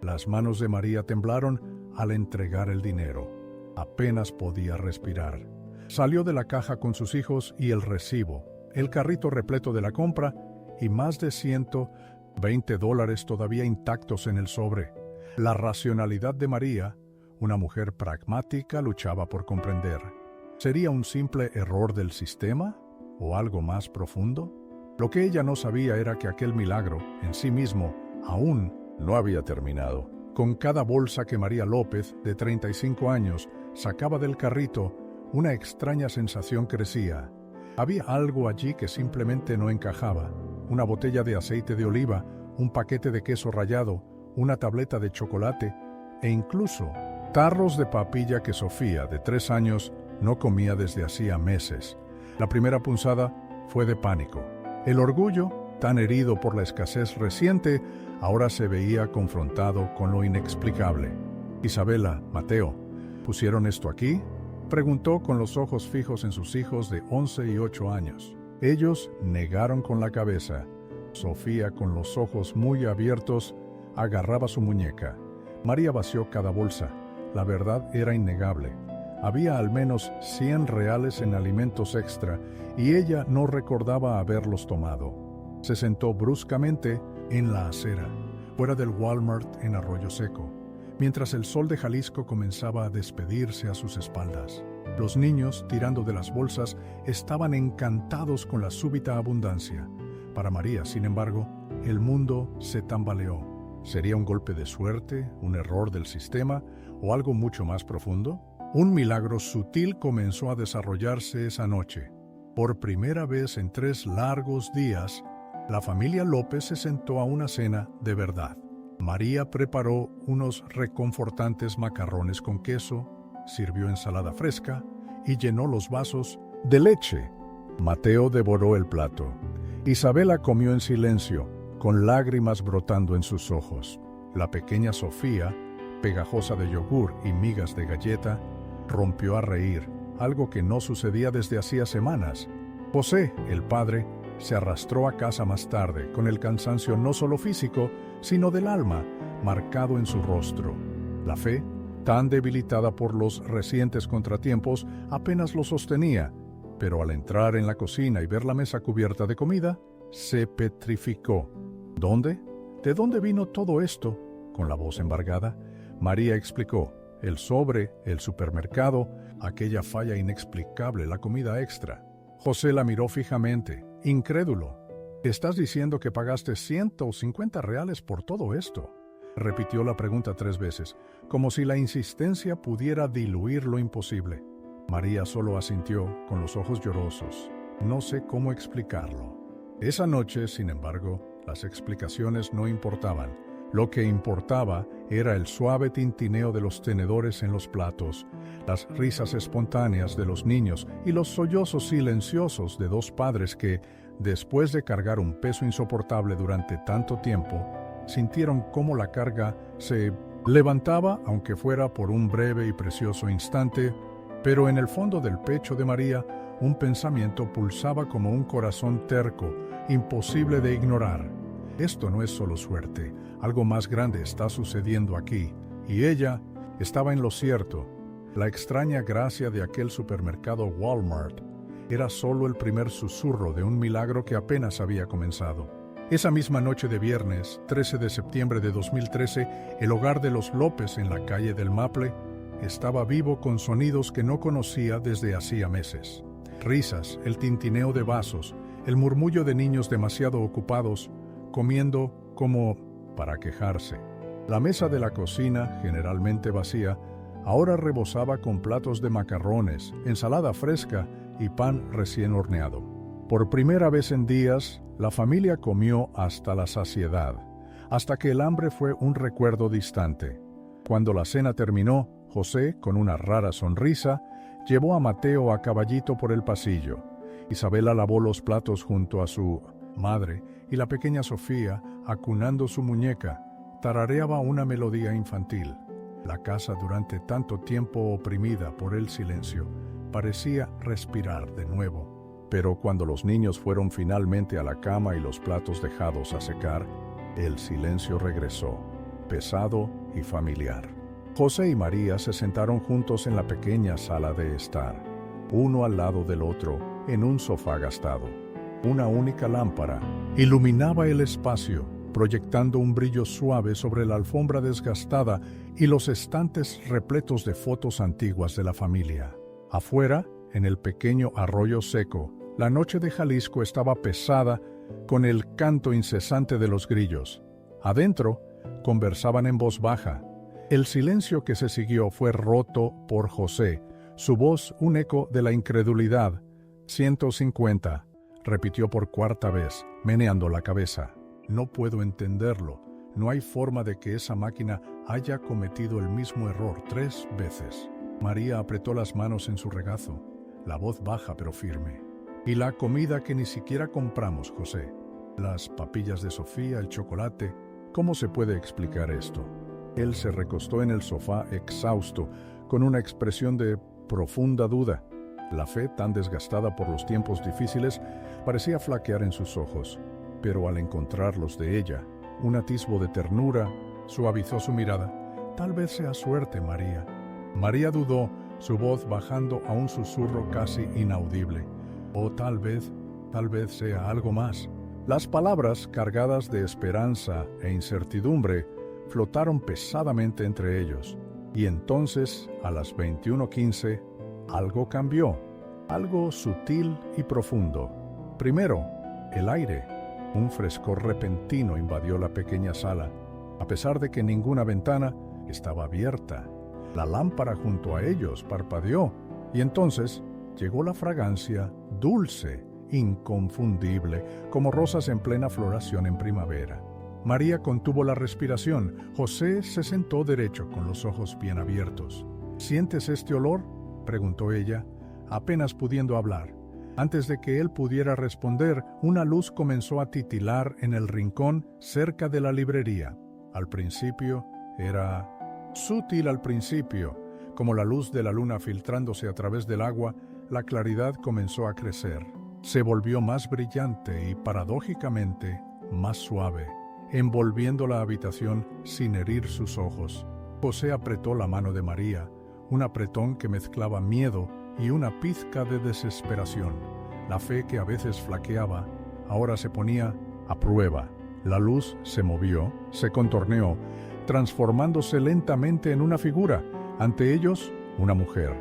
Las manos de María temblaron al entregar el dinero. Apenas podía respirar. Salió de la caja con sus hijos y el recibo, el carrito repleto de la compra y más de $120 todavía intactos en el sobre. La racionalidad de María, una mujer pragmática, luchaba por comprender. ¿Sería un simple error del sistema o algo más profundo? Lo que ella no sabía era que aquel milagro, en sí mismo, aún no había terminado. Con cada bolsa que María López, de 35 años, sacaba del carrito, una extraña sensación crecía. Había algo allí que simplemente no encajaba. Una botella de aceite de oliva, un paquete de queso rallado, una tableta de chocolate e incluso tarros de papilla que Sofía, de 3 años, no comía desde hacía meses. La primera punzada fue de pánico. El orgullo, tan herido por la escasez reciente, ahora se veía confrontado con lo inexplicable. Isabela, Mateo, ¿pusieron esto aquí?, preguntó con los ojos fijos en sus hijos de 11 y 8 años. Ellos negaron con la cabeza. Sofía, con los ojos muy abiertos, agarraba su muñeca. María vació cada bolsa. La verdad era innegable. Había al menos 100 reales en alimentos extra y ella no recordaba haberlos tomado. Se sentó bruscamente en la acera, fuera del Walmart en Arroyo Seco, mientras el sol de Jalisco comenzaba a despedirse a sus espaldas. Los niños, tirando de las bolsas, estaban encantados con la súbita abundancia. Para María, sin embargo, el mundo se tambaleó. ¿Sería un golpe de suerte, un error del sistema o algo mucho más profundo? Un milagro sutil comenzó a desarrollarse esa noche. Por primera vez en 3 largos días, la familia López se sentó a una cena de verdad. María preparó unos reconfortantes macarrones con queso, sirvió ensalada fresca y llenó los vasos de leche. Mateo devoró el plato. Isabela comió en silencio, con lágrimas brotando en sus ojos. La pequeña Sofía, pegajosa de yogur y migas de galleta, rompió a reír, algo que no sucedía desde hacía semanas. José, el padre, se arrastró a casa más tarde, con el cansancio no solo físico, sino del alma, marcado en su rostro. La fe, tan debilitada por los recientes contratiempos, apenas lo sostenía, pero al entrar en la cocina y ver la mesa cubierta de comida, se petrificó. ¿Dónde? ¿De dónde vino todo esto? Con la voz embargada, María explicó: el sobre, el supermercado, aquella falla inexplicable, la comida extra. José la miró fijamente, incrédulo. ¿Estás diciendo que pagaste 150 reales por todo esto? Repitió la pregunta 3 veces, como si la insistencia pudiera diluir lo imposible. María solo asintió, con los ojos llorosos. No sé cómo explicarlo. Esa noche, sin embargo, las explicaciones no importaban. Lo que importaba era el suave tintineo de los tenedores en los platos, las risas espontáneas de los niños y los sollozos silenciosos de 2 padres que, después de cargar un peso insoportable durante tanto tiempo, sintieron cómo la carga se levantaba, aunque fuera por un breve y precioso instante, pero en el fondo del pecho de María un pensamiento pulsaba como un corazón terco, imposible de ignorar. Esto no es solo suerte, algo más grande está sucediendo aquí, y ella estaba en lo cierto. La extraña gracia de aquel supermercado Walmart era solo el primer susurro de un milagro que apenas había comenzado. Esa misma noche de viernes, 13 de septiembre de 2013, el hogar de los López en la calle del Maple estaba vivo con sonidos que no conocía desde hacía meses. Risas, el tintineo de vasos, el murmullo de niños demasiado ocupados, comiendo como para quejarse. La mesa de la cocina, generalmente vacía, ahora rebosaba con platos de macarrones, ensalada fresca y pan recién horneado. Por primera vez en días, la familia comió hasta la saciedad, hasta que el hambre fue un recuerdo distante. Cuando la cena terminó, José, con una rara sonrisa, llevó a Mateo a caballito por el pasillo. Isabela lavó los platos junto a su madre y la pequeña Sofía, acunando su muñeca, tarareaba una melodía infantil. La casa, durante tanto tiempo oprimida por el silencio, parecía respirar de nuevo. Pero cuando los niños fueron finalmente a la cama y los platos dejados a secar, el silencio regresó, pesado y familiar. José y María se sentaron juntos en la pequeña sala de estar, uno al lado del otro, en un sofá gastado. Una única lámpara iluminaba el espacio, proyectando un brillo suave sobre la alfombra desgastada y los estantes repletos de fotos antiguas de la familia. Afuera, en el pequeño arroyo seco, la noche de Jalisco estaba pesada con el canto incesante de los grillos. Adentro, conversaban en voz baja. El silencio que se siguió fue roto por José, su voz un eco de la incredulidad. 150, repitió por cuarta vez, meneando la cabeza. No puedo entenderlo. No hay forma de que esa máquina haya cometido el mismo error 3 veces. María apretó las manos en su regazo, la voz baja pero firme. Y la comida que ni siquiera compramos, José. Las papillas de Sofía, el chocolate. ¿Cómo se puede explicar esto? Él se recostó en el sofá exhausto, con una expresión de profunda duda. La fe, tan desgastada por los tiempos difíciles, parecía flaquear en sus ojos. Pero al encontrarlos de ella, un atisbo de ternura suavizó su mirada. Tal vez sea suerte, María. María dudó, su voz bajando a un susurro casi inaudible. O tal vez sea algo más. Las palabras, cargadas de esperanza e incertidumbre, flotaron pesadamente entre ellos. Y entonces, a las 21:15, algo cambió. Algo sutil y profundo. Primero, el aire. Un frescor repentino invadió la pequeña sala, a pesar de que ninguna ventana estaba abierta. La lámpara junto a ellos parpadeó, y entonces llegó la fragancia dulce, inconfundible, como rosas en plena floración en primavera. María contuvo la respiración. José se sentó derecho con los ojos bien abiertos. ¿Sientes este olor?, preguntó ella, apenas pudiendo hablar. Antes de que él pudiera responder, una luz comenzó a titilar en el rincón cerca de la librería. Al principio era sutil como la luz de la luna filtrándose a través del agua. La claridad comenzó a crecer. Se volvió más brillante y, paradójicamente, más suave, envolviendo la habitación sin herir sus ojos. José apretó la mano de María, un apretón que mezclaba miedo y una pizca de desesperación. La fe que a veces flaqueaba, ahora se ponía a prueba. La luz se movió, se contorneó, transformándose lentamente en una figura. Ante ellos, una mujer,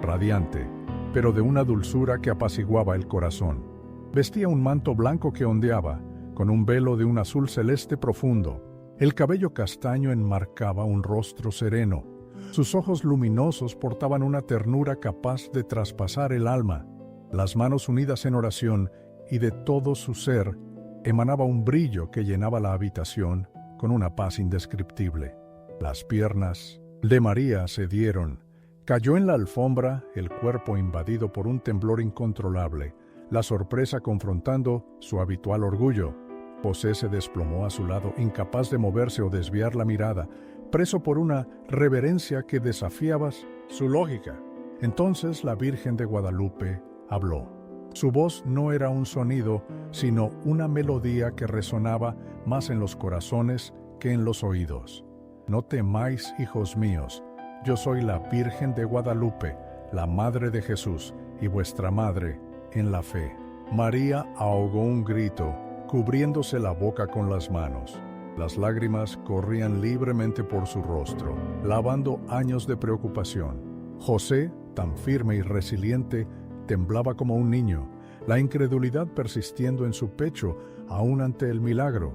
radiante, pero de una dulzura que apaciguaba el corazón. Vestía un manto blanco que ondeaba, con un velo de un azul celeste profundo. El cabello castaño enmarcaba un rostro sereno. Sus ojos luminosos portaban una ternura capaz de traspasar el alma. Las manos unidas en oración, y de todo su ser emanaba un brillo que llenaba la habitación con una paz indescriptible. Las piernas de María cedieron. Cayó en la alfombra, el cuerpo invadido por un temblor incontrolable, la sorpresa confrontando su habitual orgullo. José se desplomó a su lado, incapaz de moverse o desviar la mirada, preso por una reverencia que desafiaba su lógica. Entonces la Virgen de Guadalupe habló. Su voz no era un sonido, sino una melodía que resonaba más en los corazones que en los oídos. No temáis, hijos míos, yo soy la Virgen de Guadalupe, la Madre de Jesús y vuestra Madre en la fe. María ahogó un grito, cubriéndose la boca con las manos. Las lágrimas corrían libremente por su rostro, lavando años de preocupación. José, tan firme y resiliente, temblaba como un niño, la incredulidad persistiendo en su pecho aún ante el milagro.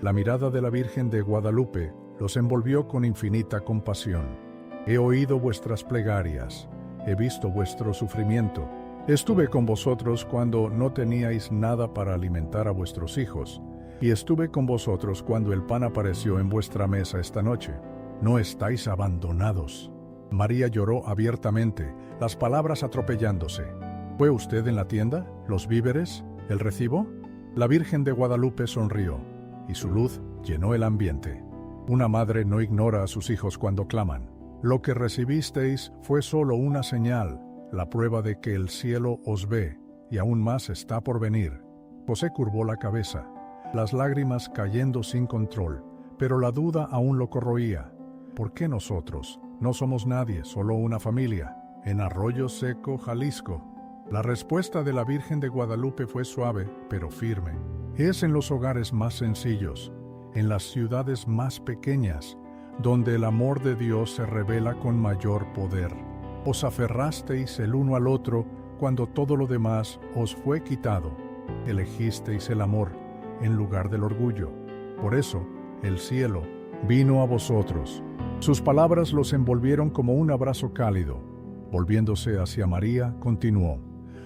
La mirada de la Virgen de Guadalupe los envolvió con infinita compasión. He oído vuestras plegarias, he visto vuestro sufrimiento. Estuve con vosotros cuando no teníais nada para alimentar a vuestros hijos, y estuve con vosotros cuando el pan apareció en vuestra mesa esta noche. No estáis abandonados. María lloró abiertamente, las palabras atropellándose. ¿Fue usted en la tienda? ¿Los víveres? ¿El recibo? La Virgen de Guadalupe sonrió, y su luz llenó el ambiente. Una madre no ignora a sus hijos cuando claman. Lo que recibisteis fue solo una señal, la prueba de que el cielo os ve, y aún más está por venir. José curvó la cabeza, las lágrimas cayendo sin control, pero la duda aún lo corroía. ¿Por qué nosotros? No somos nadie, solo una familia. En Arroyo Seco, Jalisco. La respuesta de la Virgen de Guadalupe fue suave, pero firme. Es en los hogares más sencillos, en las ciudades más pequeñas, donde el amor de Dios se revela con mayor poder. Os aferrasteis el uno al otro cuando todo lo demás os fue quitado. Elegisteis el amor en lugar del orgullo. Por eso, el cielo vino a vosotros. Sus palabras los envolvieron como un abrazo cálido. Volviéndose hacia María, continuó: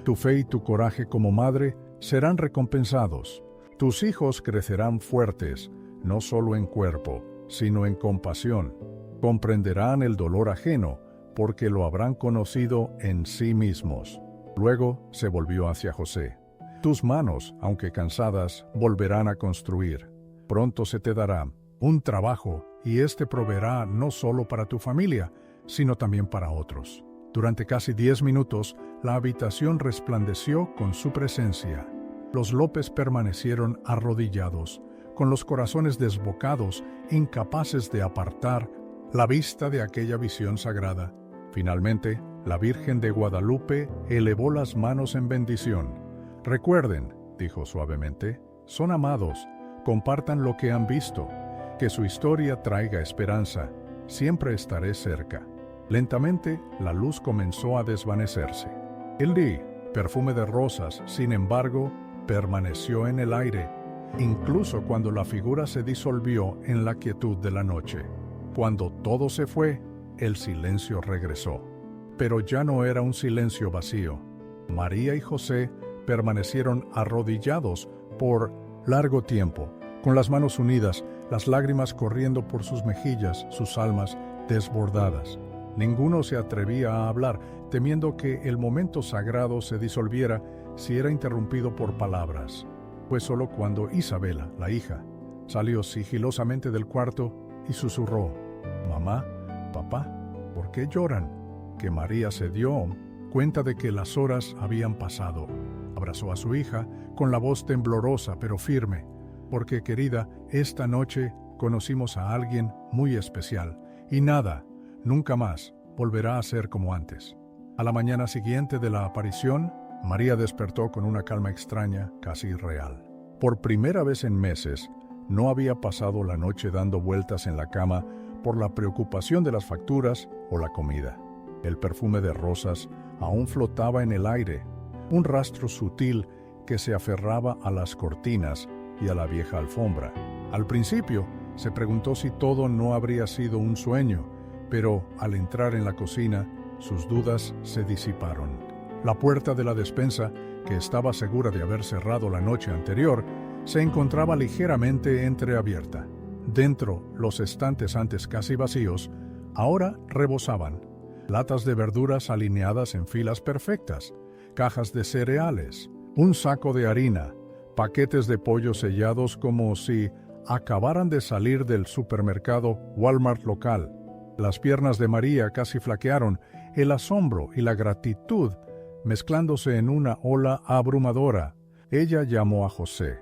tu fe y tu coraje como madre serán recompensados. Tus hijos crecerán fuertes, no solo en cuerpo, sino en compasión. Comprenderán el dolor ajeno, porque lo habrán conocido en sí mismos. Luego se volvió hacia José. Tus manos, aunque cansadas, volverán a construir. Pronto se te dará un trabajo, y éste proveerá no solo para tu familia, sino también para otros. Durante casi 10 minutos, la habitación resplandeció con su presencia. Los López permanecieron arrodillados, con los corazones desbocados, incapaces de apartar la vista de aquella visión sagrada. Finalmente, la Virgen de Guadalupe elevó las manos en bendición. Recuerden, dijo suavemente, son amados, compartan lo que han visto, que su historia traiga esperanza, siempre estaré cerca. Lentamente, la luz comenzó a desvanecerse. El perfume de rosas, sin embargo, permaneció en el aire, incluso cuando la figura se disolvió en la quietud de la noche. Cuando todo se fue, el silencio regresó. Pero ya no era un silencio vacío. María y José permanecieron arrodillados por largo tiempo, con las manos unidas, las lágrimas corriendo por sus mejillas, sus almas desbordadas. Ninguno se atrevía a hablar, temiendo que el momento sagrado se disolviera si era interrumpido por palabras. Fue solo cuando Isabela, la hija, salió sigilosamente del cuarto y susurró: «Mamá, papá, ¿por qué lloran?», que María se dio cuenta de que las horas habían pasado. Abrazó a su hija con la voz temblorosa pero firme, porque, querida, esta noche conocimos a alguien muy especial, y nada, nunca más, volverá a ser como antes. A la mañana siguiente de la aparición, María despertó con una calma extraña, casi irreal. Por primera vez en meses, no había pasado la noche dando vueltas en la cama por la preocupación de las facturas o la comida. El perfume de rosas aún flotaba en el aire, un rastro sutil que se aferraba a las cortinas y a la vieja alfombra. Al principio, se preguntó si todo no habría sido un sueño, pero al entrar en la cocina, sus dudas se disiparon. La puerta de la despensa, que estaba segura de haber cerrado la noche anterior, se encontraba ligeramente entreabierta. Dentro, los estantes antes casi vacíos, ahora rebosaban. Latas de verduras alineadas en filas perfectas, cajas de cereales, un saco de harina, paquetes de pollo sellados como si acabaran de salir del supermercado Walmart local. Las piernas de María casi flaquearon, el asombro y la gratitud mezclándose en una ola abrumadora. Ella llamó a José.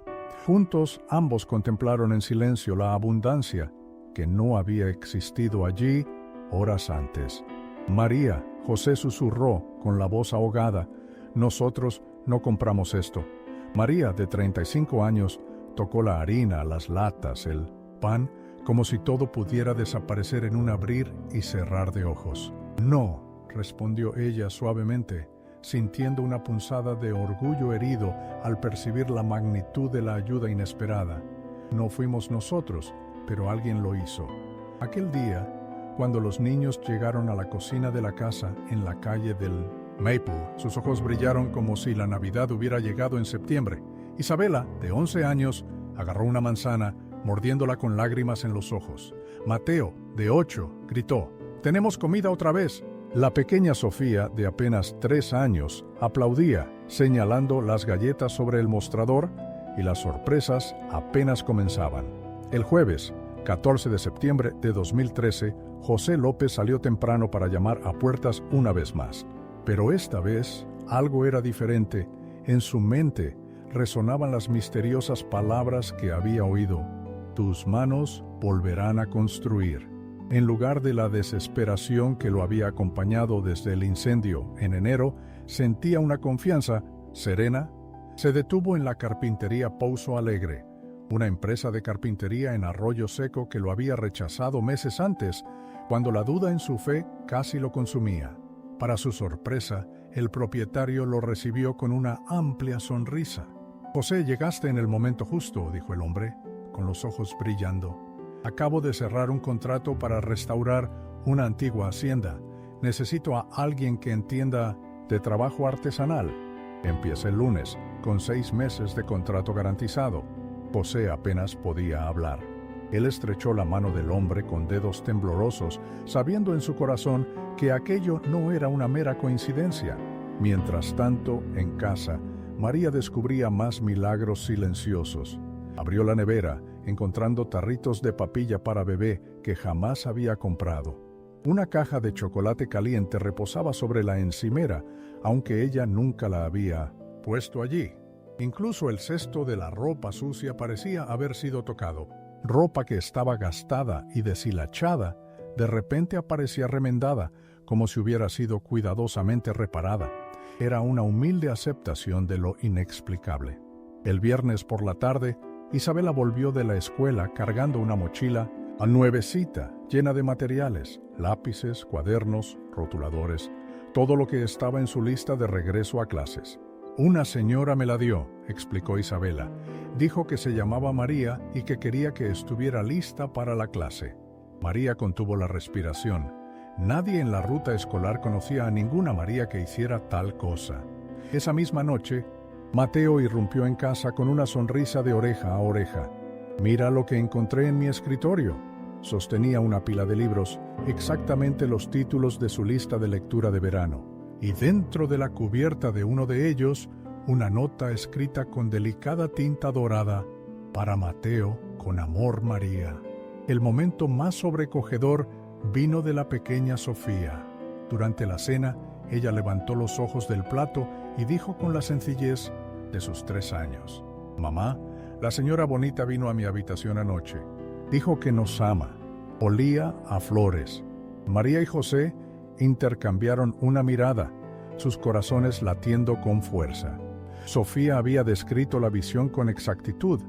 Juntos ambos contemplaron en silencio la abundancia que no había existido allí horas antes. María, José susurró con la voz ahogada: «Nosotros no compramos esto». María, de 35 años, tocó la harina, las latas, el pan, como si todo pudiera desaparecer en un abrir y cerrar de ojos. «No», respondió ella suavemente, sintiendo una punzada de orgullo herido al percibir la magnitud de la ayuda inesperada. «No fuimos nosotros, pero alguien lo hizo». Aquel día, cuando los niños llegaron a la cocina de la casa en la calle del Maple, sus ojos brillaron como si la Navidad hubiera llegado en septiembre. Isabela, de 11 años, agarró una manzana, mordiéndola con lágrimas en los ojos. Mateo, de 8, gritó: «¡Tenemos comida otra vez!». La pequeña Sofía, de apenas 3 años, aplaudía, señalando las galletas sobre el mostrador, y las sorpresas apenas comenzaban. El jueves, 14 de septiembre de 2013, José López salió temprano para llamar a puertas una vez más. Pero esta vez algo era diferente. En su mente resonaban las misteriosas palabras que había oído: «Tus manos volverán a construir». En lugar de la desesperación que lo había acompañado desde el incendio en enero, sentía una confianza serena. Se detuvo en la carpintería Pouso Alegre, una empresa de carpintería en Arroyo Seco que lo había rechazado meses antes, cuando la duda en su fe casi lo consumía. Para su sorpresa, el propietario lo recibió con una amplia sonrisa. «José, llegaste en el momento justo», dijo el hombre, con los ojos brillando. Acabo de cerrar un contrato para restaurar una antigua hacienda. Necesito a alguien que entienda de trabajo artesanal. Empieza el lunes, con 6 meses de contrato garantizado. José apenas podía hablar. Él estrechó la mano del hombre con dedos temblorosos, sabiendo en su corazón que aquello no era una mera coincidencia. Mientras tanto, en casa, María descubría más milagros silenciosos. Abrió la nevera, encontrando tarritos de papilla para bebé que jamás había comprado. Una caja de chocolate caliente reposaba sobre la encimera, aunque ella nunca la había puesto allí. Incluso el cesto de la ropa sucia parecía haber sido tocado. Ropa que estaba gastada y deshilachada, de repente aparecía remendada, como si hubiera sido cuidadosamente reparada. Era una humilde aceptación de lo inexplicable. El viernes por la tarde, Isabela volvió de la escuela cargando una mochila nuevecita, llena de materiales, lápices, cuadernos, rotuladores, todo lo que estaba en su lista de regreso a clases. Una señora me la dio, explicó Isabela. Dijo que se llamaba María y que quería que estuviera lista para la clase. María contuvo la respiración. Nadie en la ruta escolar conocía a ninguna María que hiciera tal cosa. Esa misma noche, Mateo irrumpió en casa con una sonrisa de oreja a oreja. «Mira lo que encontré en mi escritorio». Sostenía una pila de libros, exactamente los títulos de su lista de lectura de verano. Y dentro de la cubierta de uno de ellos, una nota escrita con delicada tinta dorada: «Para Mateo, con amor, María». El momento más sobrecogedor vino de la pequeña Sofía. Durante la cena, ella levantó los ojos del plato y dijo con la sencillez de sus 3 años: «Mamá, la señora bonita vino a mi habitación anoche. Dijo que nos ama». Olía a flores. María y José intercambiaron una mirada, sus corazones latiendo con fuerza. Sofía había descrito la visión con exactitud,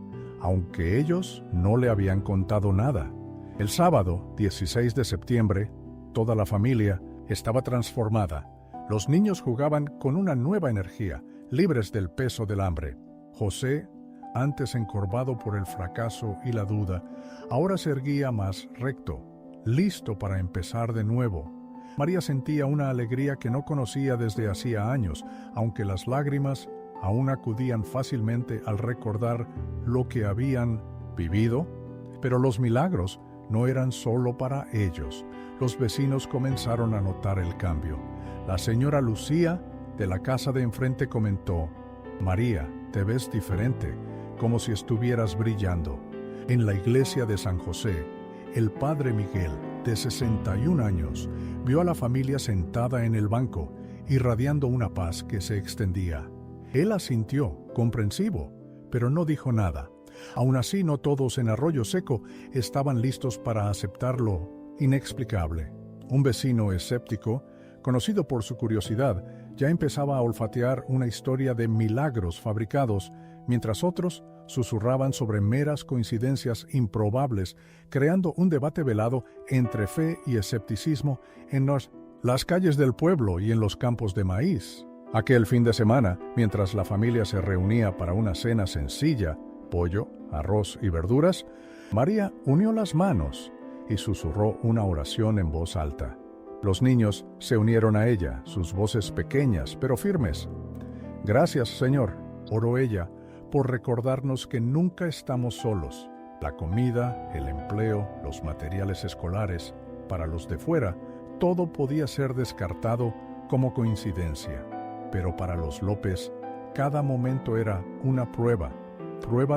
aunque ellos no le habían contado nada. El sábado, 16 de septiembre, toda la familia estaba transformada. Los niños jugaban con una nueva energía, libres del peso del hambre. José, antes encorvado por el fracaso y la duda, ahora se erguía más recto, listo para empezar de nuevo. María sentía una alegría que no conocía desde hacía años, aunque las lágrimas aún acudían fácilmente al recordar lo que habían vivido. Pero los milagros no eran solo para ellos. Los vecinos comenzaron a notar el cambio. La señora Lucía, de la casa de enfrente, comentó: «María, te ves diferente, como si estuvieras brillando». En la iglesia de San José, el padre Miguel, de 61 años, vio a la familia sentada en el banco, irradiando una paz que se extendía. Él asintió, comprensivo, pero no dijo nada. Aún así, no todos en Arroyo Seco estaban listos para aceptar lo inexplicable. Un vecino escéptico, conocido por su curiosidad, ya empezaba a olfatear una historia de milagros fabricados, mientras otros susurraban sobre meras coincidencias improbables, creando un debate velado entre fe y escepticismo en las calles del pueblo y en los campos de maíz. Aquel fin de semana, mientras la familia se reunía para una cena sencilla, pollo, arroz y verduras, María unió las manos y susurró una oración en voz alta. Los niños se unieron a ella, sus voces pequeñas pero firmes. «Gracias, Señor», oró ella, «por recordarnos que nunca estamos solos. La comida, el empleo, los materiales escolares, para los de fuera, todo podía ser descartado como coincidencia. Pero para los López, cada momento era una prueba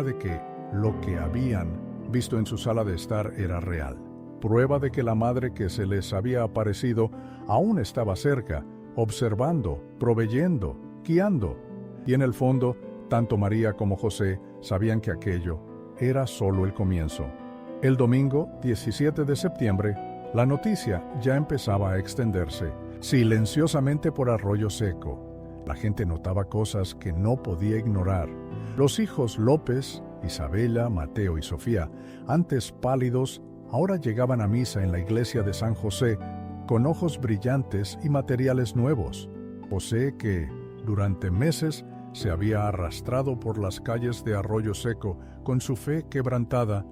de que lo que habían visto en su sala de estar era real. Prueba de que la madre que se les había aparecido aún estaba cerca, observando, proveyendo, guiando. Y en el fondo, tanto María como José sabían que aquello era solo el comienzo. El domingo, 17 de septiembre, la noticia ya empezaba a extenderse, silenciosamente por Arroyo Seco. La gente notaba cosas que no podía ignorar. Los hijos López, Isabela, Mateo y Sofía, antes pálidos, ahora llegaban a misa en la iglesia de San José con ojos brillantes y materiales nuevos. José, que durante meses se había arrastrado por las calles de Arroyo Seco con su fe quebrantada,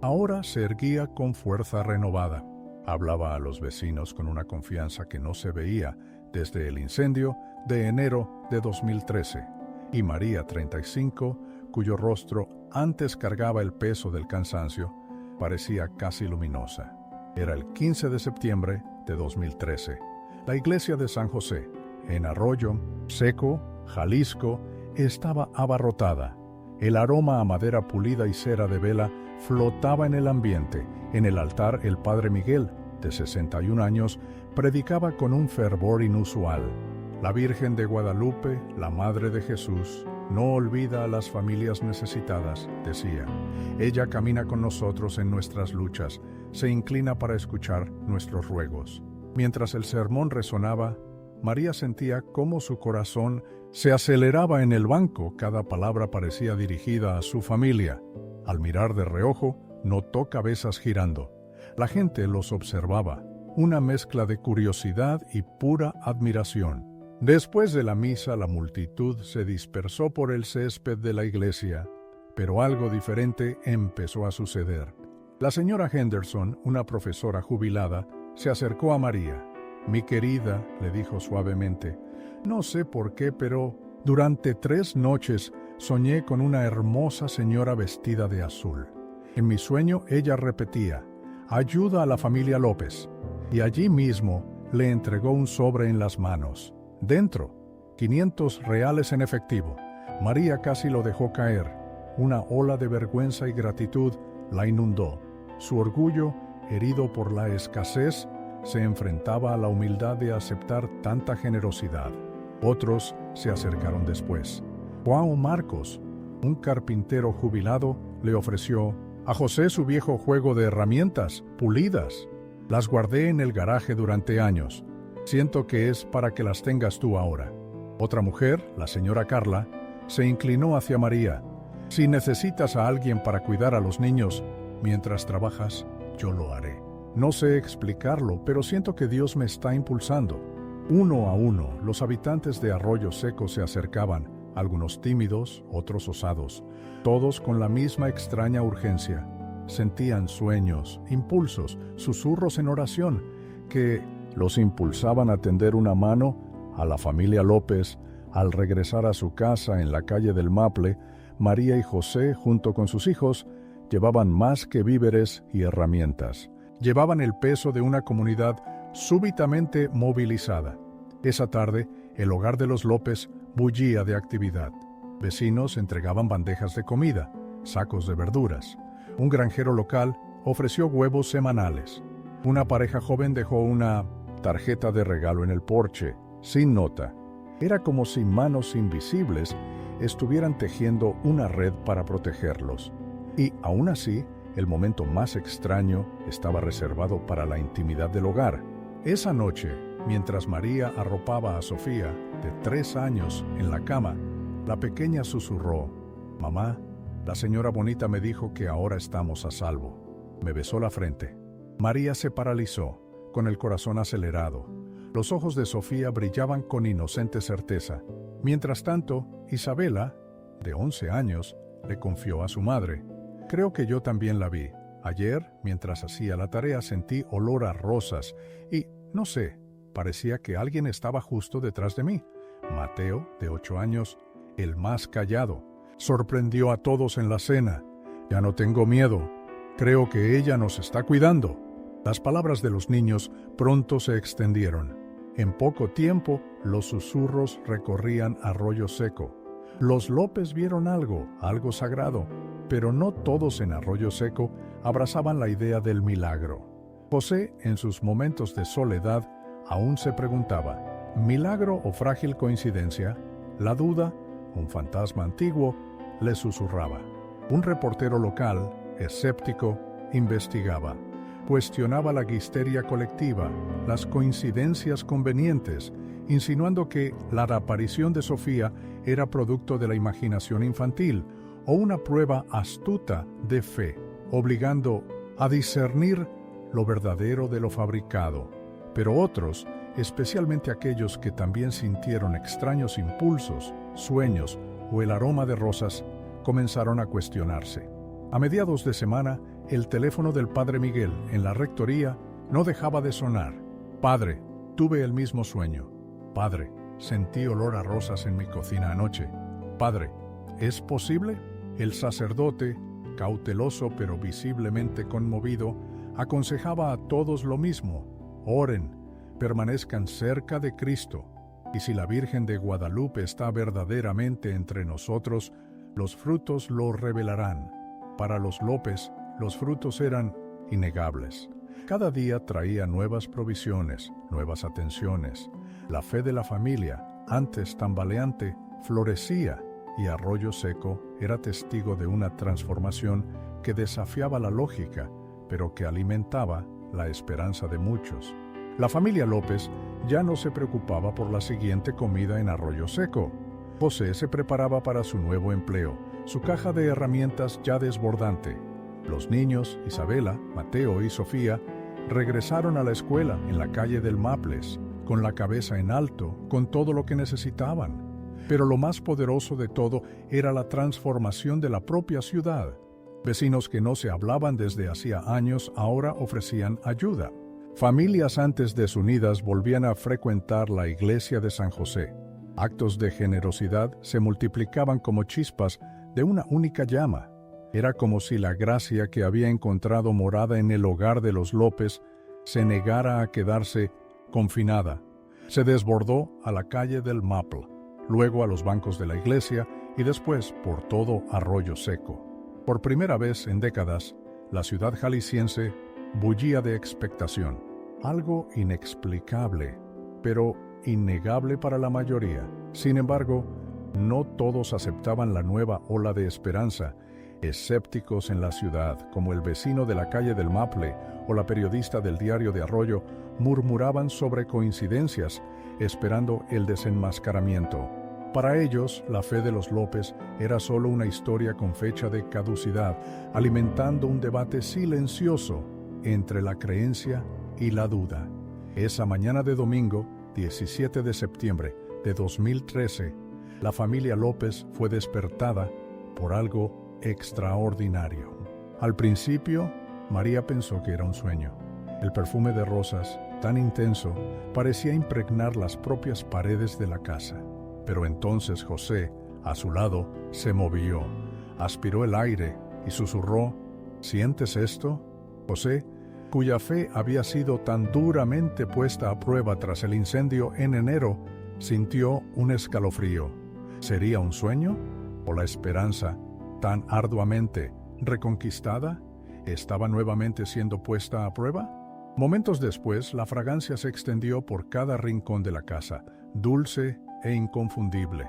Ahora se erguía con fuerza renovada. Hablaba a los vecinos con una confianza que no se veía desde el incendio de enero de 2013. Y María, 35, cuyo rostro antes cargaba el peso del cansancio, parecía casi luminosa. Era el 15 de septiembre de 2013. La iglesia de San José, en Arroyo Seco, Jalisco, estaba abarrotada. El aroma a madera pulida y cera de vela flotaba en el ambiente. En el altar, el padre Miguel, de 61 años, predicaba con un fervor inusual. La Virgen de Guadalupe, la Madre de Jesús, no olvida a las familias necesitadas, decía. Ella camina con nosotros en nuestras luchas, se inclina para escuchar nuestros ruegos. Mientras el sermón resonaba, María sentía cómo su corazón se aceleraba en el banco. Cada palabra parecía dirigida a su familia. Al mirar de reojo, notó cabezas girando. La gente los observaba, una mezcla de curiosidad y pura admiración. Después de la misa, la multitud se dispersó por el césped de la iglesia, pero algo diferente empezó a suceder. La señora Henderson, una profesora jubilada, se acercó a María. «Mi querida», le dijo suavemente, «no sé por qué, pero durante 3 noches soñé con una hermosa señora vestida de azul. En mi sueño ella repetía, ayuda a la familia López, y allí mismo le entregó un sobre en las manos. Dentro, 500 reales en efectivo. María casi lo dejó caer. Una ola de vergüenza y gratitud la inundó. Su orgullo, herido por la escasez, se enfrentaba a la humildad de aceptar tanta generosidad. Otros se acercaron después. Juan Marcos, un carpintero jubilado, le ofreció a José su viejo juego de herramientas, pulidas. Las guardé en el garaje durante años. Siento que es para que las tengas tú ahora. Otra mujer, la señora Carla, se inclinó hacia María. Si necesitas a alguien para cuidar a los niños mientras trabajas, yo lo haré. No sé explicarlo, pero siento que Dios me está impulsando. Uno a uno, los habitantes de Arroyo Seco se acercaban, algunos tímidos, otros osados, todos con la misma extraña urgencia. Sentían sueños, impulsos, susurros en oración, que los impulsaban a tender una mano a la familia López. Al regresar a su casa en la calle del Maple, María y José, junto con sus hijos, llevaban más que víveres y herramientas. Llevaban el peso de una comunidad súbitamente movilizada. Esa tarde, el hogar de los López bullía de actividad. Vecinos entregaban bandejas de comida, sacos de verduras. Un granjero local ofreció huevos semanales. Una pareja joven dejó una tarjeta de regalo en el porche, sin nota. Era como si manos invisibles estuvieran tejiendo una red para protegerlos. Y aún así, el momento más extraño estaba reservado para la intimidad del hogar. Esa noche, mientras María arropaba a Sofía, de 3 años, en la cama, la pequeña susurró, «Mamá, la señora Bonita me dijo que ahora estamos a salvo». Me besó la frente. María se paralizó, con el corazón acelerado. Los ojos de Sofía brillaban con inocente certeza. Mientras tanto, Isabela, de 11 años, le confió a su madre. «Creo que yo también la vi. Ayer, mientras hacía la tarea, sentí olor a rosas y, no sé, parecía que alguien estaba justo detrás de mí». Mateo, de 8 años, el más callado, sorprendió a todos en la cena. «Ya no tengo miedo. Creo que ella nos está cuidando». Las palabras de los niños pronto se extendieron. En poco tiempo, los susurros recorrían Arroyo Seco. Los López vieron algo sagrado, pero no todos en Arroyo Seco abrazaban la idea del milagro. José, en sus momentos de soledad, aún se preguntaba, ¿milagro o frágil coincidencia? La duda, un fantasma antiguo, le susurraba. Un reportero local, escéptico, investigaba. Cuestionaba la histeria colectiva, las coincidencias convenientes, insinuando que la aparición de Sofía era producto de la imaginación infantil o una prueba astuta de fe, obligando a discernir lo verdadero de lo fabricado. Pero otros, especialmente aquellos que también sintieron extraños impulsos, sueños o el aroma de rosas, comenzaron a cuestionarse. A mediados de semana, el teléfono del padre Miguel en la rectoría no dejaba de sonar. Padre, tuve el mismo sueño. Padre, sentí olor a rosas en mi cocina anoche. Padre, ¿es posible? El sacerdote, cauteloso pero visiblemente conmovido, aconsejaba a todos lo mismo. Oren, permanezcan cerca de Cristo. Y si la Virgen de Guadalupe está verdaderamente entre nosotros, los frutos lo revelarán. Para los López, los frutos eran innegables. Cada día traía nuevas provisiones, nuevas atenciones. La fe de la familia, antes tambaleante, florecía, y Arroyo Seco era testigo de una transformación que desafiaba la lógica, pero que alimentaba la esperanza de muchos. La familia López ya no se preocupaba por la siguiente comida en Arroyo Seco. José se preparaba para su nuevo empleo, su caja de herramientas ya desbordante. Los niños, Isabela, Mateo y Sofía, regresaron a la escuela en la calle del Maples, con la cabeza en alto, con todo lo que necesitaban. Pero lo más poderoso de todo era la transformación de la propia ciudad. Vecinos que no se hablaban desde hacía años ahora ofrecían ayuda. Familias antes desunidas volvían a frecuentar la iglesia de San José. Actos de generosidad se multiplicaban como chispas de una única llama. Era como si la gracia que había encontrado morada en el hogar de los López se negara a quedarse confinada. Se desbordó a la calle del Maple, luego a los bancos de la iglesia y después por todo Arroyo Seco. Por primera vez en décadas, la ciudad jalisciense bullía de expectación. Algo inexplicable, pero innegable para la mayoría. Sin embargo, no todos aceptaban la nueva ola de esperanza. Escépticos en la ciudad, como el vecino de la calle del Maple o la periodista del diario de Arroyo, murmuraban sobre coincidencias, esperando el desenmascaramiento. Para ellos, la fe de los López era solo una historia con fecha de caducidad, alimentando un debate silencioso entre la creencia y la duda. Esa mañana de domingo, 17 de septiembre de 2013, la familia López fue despertada por algo extraordinario. Al principio, María pensó que era un sueño. El perfume de rosas, tan intenso, parecía impregnar las propias paredes de la casa. Pero entonces José, a su lado, se movió, aspiró el aire y susurró: ¿sientes esto? José, cuya fe había sido tan duramente puesta a prueba tras el incendio en enero, sintió un escalofrío. ¿Sería un sueño? ¿O la esperanza, tan arduamente reconquistada, estaba nuevamente siendo puesta a prueba? Momentos después, la fragancia se extendió por cada rincón de la casa, dulce e inconfundible.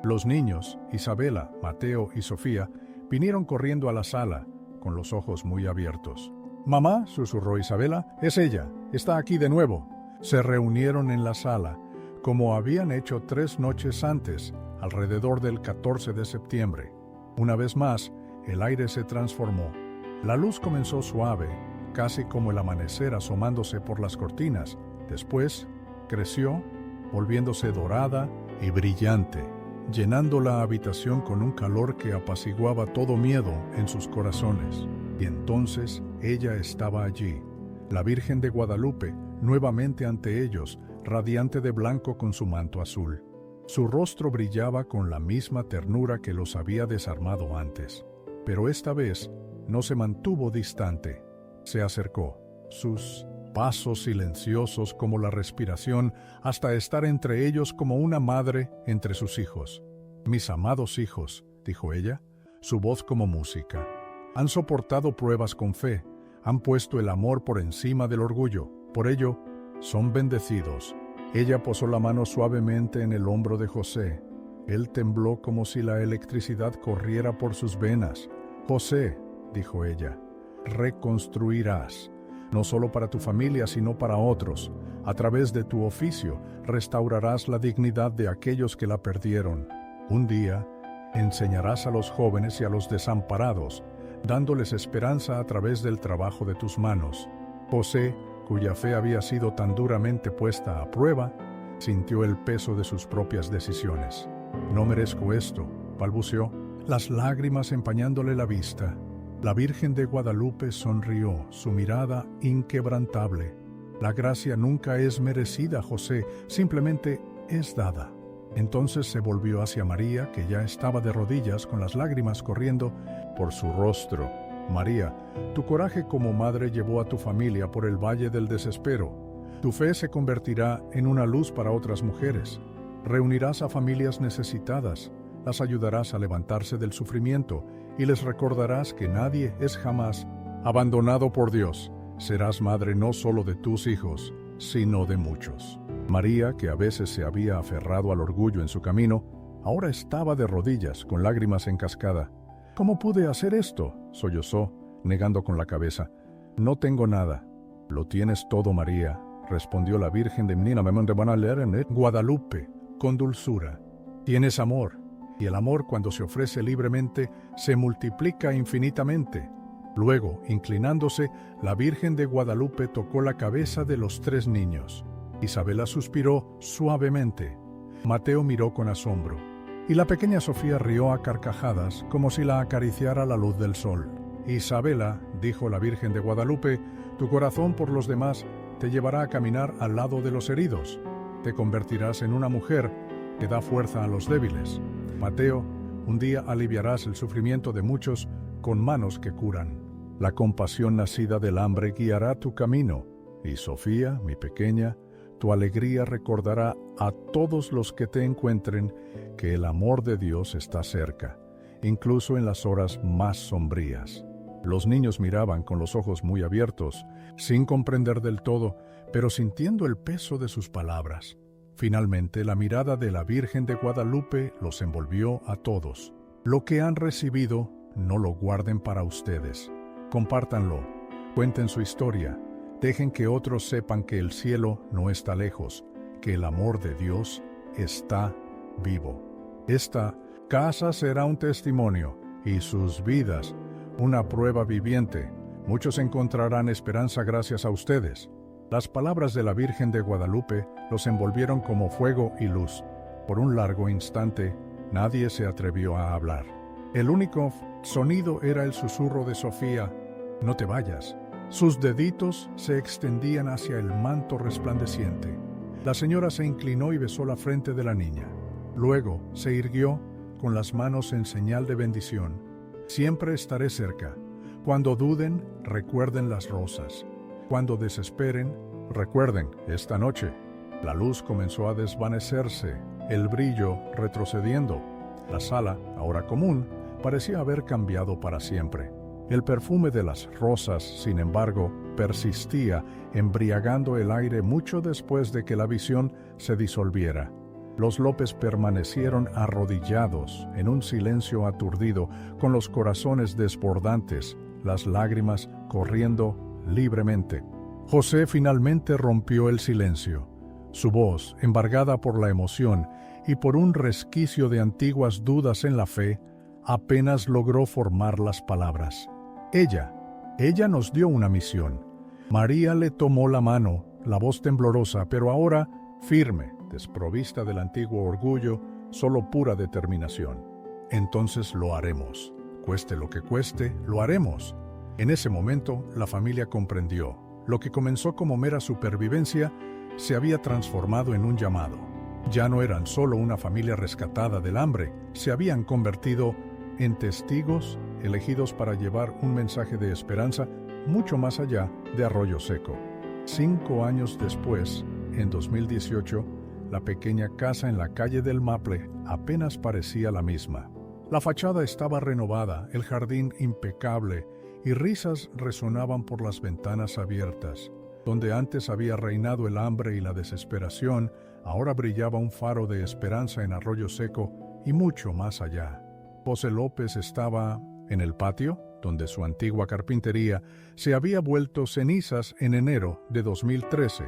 Los niños, Isabela, Mateo y Sofía, vinieron corriendo a la sala, con los ojos muy abiertos. «Mamá», susurró Isabela, «es ella, está aquí de nuevo». Se reunieron en la sala, como habían hecho 3 noches antes, alrededor del 14 de septiembre. Una vez más, el aire se transformó. La luz comenzó suave, casi como el amanecer asomándose por las cortinas. Después, creció, volviéndose dorada y brillante, llenando la habitación con un calor que apaciguaba todo miedo en sus corazones. Y entonces ella estaba allí, la Virgen de Guadalupe, nuevamente ante ellos, radiante de blanco con su manto azul. Su rostro brillaba con la misma ternura que los había desarmado antes. Pero esta vez no se mantuvo distante. Se acercó, sus pasos silenciosos como la respiración, hasta estar entre ellos como una madre entre sus hijos. «Mis amados hijos», dijo ella, su voz como música. «Han soportado pruebas con fe, han puesto el amor por encima del orgullo, por ello son bendecidos». Ella posó la mano suavemente en el hombro de José. Él tembló como si la electricidad corriera por sus venas. «José», dijo ella, «reconstruirás, no solo para tu familia, sino para otros. A través de tu oficio, restaurarás la dignidad de aquellos que la perdieron. Un día, enseñarás a los jóvenes y a los desamparados, dándoles esperanza a través del trabajo de tus manos». José, cuya fe había sido tan duramente puesta a prueba, sintió el peso de sus propias decisiones. «No merezco esto», balbuceó, las lágrimas empañándole la vista. La Virgen de Guadalupe sonrió, su mirada inquebrantable. La gracia nunca es merecida, José, simplemente es dada. Entonces se volvió hacia María, que ya estaba de rodillas con las lágrimas corriendo por su rostro. María, tu coraje como madre llevó a tu familia por el valle del desespero. Tu fe se convertirá en una luz para otras mujeres. Reunirás a familias necesitadas, las ayudarás a levantarse del sufrimiento y les recordarás que nadie es jamás abandonado por Dios. Serás madre no solo de tus hijos, sino de muchos. María, que a veces se había aferrado al orgullo en su camino, ahora estaba de rodillas, con lágrimas en cascada. ¿Cómo pude hacer esto?, sollozó, negando con la cabeza. No tengo nada. Lo tienes todo, María, respondió la Virgen de Guadalupe, con dulzura. Tienes amor, y el amor, cuando se ofrece libremente, se multiplica infinitamente. Luego, inclinándose, la Virgen de Guadalupe tocó la cabeza de los 3 niños. Isabela suspiró suavemente. Mateo miró con asombro, y la pequeña Sofía rió a carcajadas como si la acariciara la luz del sol. Isabela, dijo la Virgen de Guadalupe, tu corazón por los demás te llevará a caminar al lado de los heridos. Te convertirás en una mujer que da fuerza a los débiles. Mateo, un día aliviarás el sufrimiento de muchos con manos que curan. La compasión nacida del hambre guiará tu camino. Y Sofía, mi pequeña, tu alegría recordará a todos los que te encuentren que el amor de Dios está cerca, incluso en las horas más sombrías. Los niños miraban con los ojos muy abiertos, sin comprender del todo, pero sintiendo el peso de sus palabras. Finalmente, la mirada de la Virgen de Guadalupe los envolvió a todos. Lo que han recibido, no lo guarden para ustedes. Compártanlo, cuenten su historia, dejen que otros sepan que el cielo no está lejos, que el amor de Dios está vivo. Esta casa será un testimonio y sus vidas una prueba viviente. Muchos encontrarán esperanza gracias a ustedes. Las palabras de la Virgen de Guadalupe los envolvieron como fuego y luz. Por un largo instante, nadie se atrevió a hablar. El único sonido era el susurro de Sofía: «No te vayas». Sus deditos se extendían hacia el manto resplandeciente. La señora se inclinó y besó la frente de la niña. Luego se irguió con las manos en señal de bendición. «Siempre estaré cerca. Cuando duden, recuerden las rosas. Cuando desesperen, recuerden esta noche». La luz comenzó a desvanecerse, el brillo retrocediendo. La sala, ahora común, parecía haber cambiado para siempre. El perfume de las rosas, sin embargo, persistía, embriagando el aire mucho después de que la visión se disolviera. Los López permanecieron arrodillados, en un silencio aturdido, con los corazones desbordantes, las lágrimas corriendo libremente. José finalmente rompió el silencio. Su voz, embargada por la emoción y por un resquicio de antiguas dudas en la fe, apenas logró formar las palabras. Ella nos dio una misión. María le tomó la mano, la voz temblorosa, pero ahora firme, desprovista del antiguo orgullo, solo pura determinación. Entonces lo haremos. Cueste lo que cueste, lo haremos. En ese momento, la familia comprendió. Lo que comenzó como mera supervivencia se había transformado en un llamado. Ya no eran solo una familia rescatada del hambre, se habían convertido en testigos elegidos para llevar un mensaje de esperanza mucho más allá de Arroyo Seco. 5 años después, en 2018, la pequeña casa en la calle del Maple apenas parecía la misma. La fachada estaba renovada, el jardín impecable, y risas resonaban por las ventanas abiertas. Donde antes había reinado el hambre y la desesperación, ahora brillaba un faro de esperanza en Arroyo Seco y mucho más allá. José López estaba en el patio, donde su antigua carpintería se había vuelto cenizas en enero de 2013.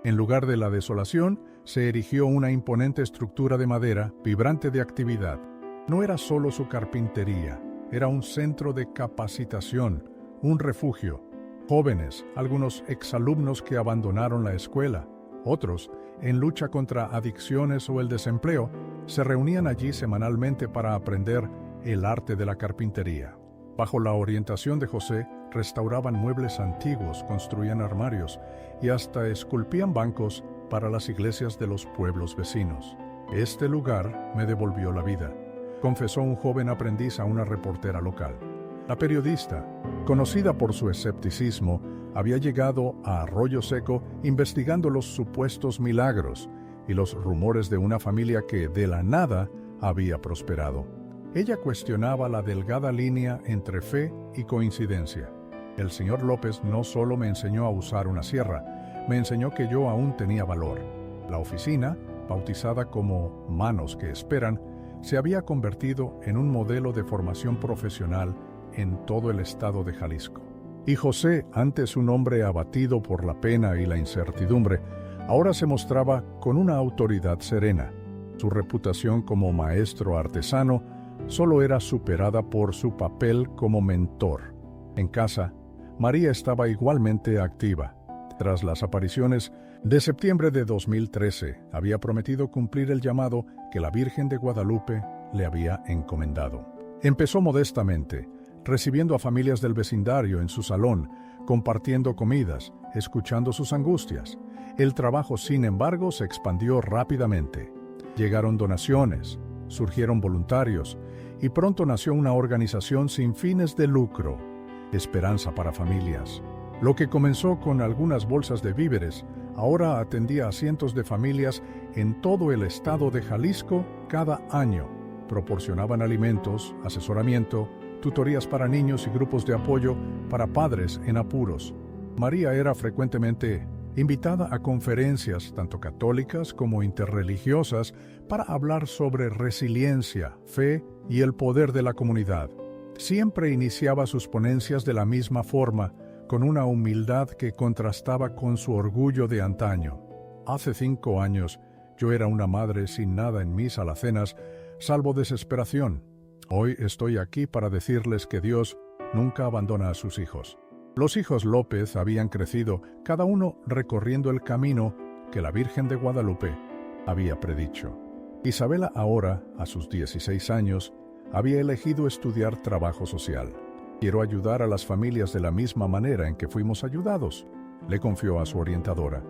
En lugar de la desolación, se erigió una imponente estructura de madera, vibrante de actividad. No era solo su carpintería, era un centro de capacitación, un refugio. Jóvenes, algunos exalumnos que abandonaron la escuela, otros, en lucha contra adicciones o el desempleo, se reunían allí semanalmente para aprender el arte de la carpintería. Bajo la orientación de José, restauraban muebles antiguos, construían armarios y hasta esculpían bancos para las iglesias de los pueblos vecinos. Este lugar me devolvió la vida, confesó un joven aprendiz a una reportera local. La periodista, conocida por su escepticismo, había llegado a Arroyo Seco investigando los supuestos milagros y los rumores de una familia que de la nada había prosperado. Ella cuestionaba la delgada línea entre fe y coincidencia. El señor López no solo me enseñó a usar una sierra, me enseñó que yo aún tenía valor. La oficina, bautizada como Manos que Esperan, se había convertido en un modelo de formación profesional en todo el estado de Jalisco. Y José, antes un hombre abatido por la pena y la incertidumbre, ahora se mostraba con una autoridad serena. Su reputación como maestro artesano solo era superada por su papel como mentor. En casa, María estaba igualmente activa. Tras las apariciones de septiembre de 2013, había prometido cumplir el llamado que la Virgen de Guadalupe le había encomendado. Empezó modestamente, recibiendo a familias del vecindario en su salón, compartiendo comidas, escuchando sus angustias. El trabajo, sin embargo, se expandió rápidamente. Llegaron donaciones, surgieron voluntarios, y pronto nació una organización sin fines de lucro, Esperanza para Familias. Lo que comenzó con algunas bolsas de víveres, ahora atendía a cientos de familias en todo el estado de Jalisco cada año. Proporcionaban alimentos, asesoramiento, tutorías para niños y grupos de apoyo para padres en apuros. María era frecuentemente invitada a conferencias, tanto católicas como interreligiosas, para hablar sobre resiliencia, fe y el poder de la comunidad. Siempre iniciaba sus ponencias de la misma forma, con una humildad que contrastaba con su orgullo de antaño. Hace 5 años, yo era una madre sin nada en mis alacenas, salvo desesperación. Hoy estoy aquí para decirles que Dios nunca abandona a sus hijos. Los hijos López habían crecido, cada uno recorriendo el camino que la Virgen de Guadalupe había predicho. Isabela ahora, a sus 16 años, había elegido estudiar trabajo social. Quiero ayudar a las familias de la misma manera en que fuimos ayudados, le confió a su orientadora.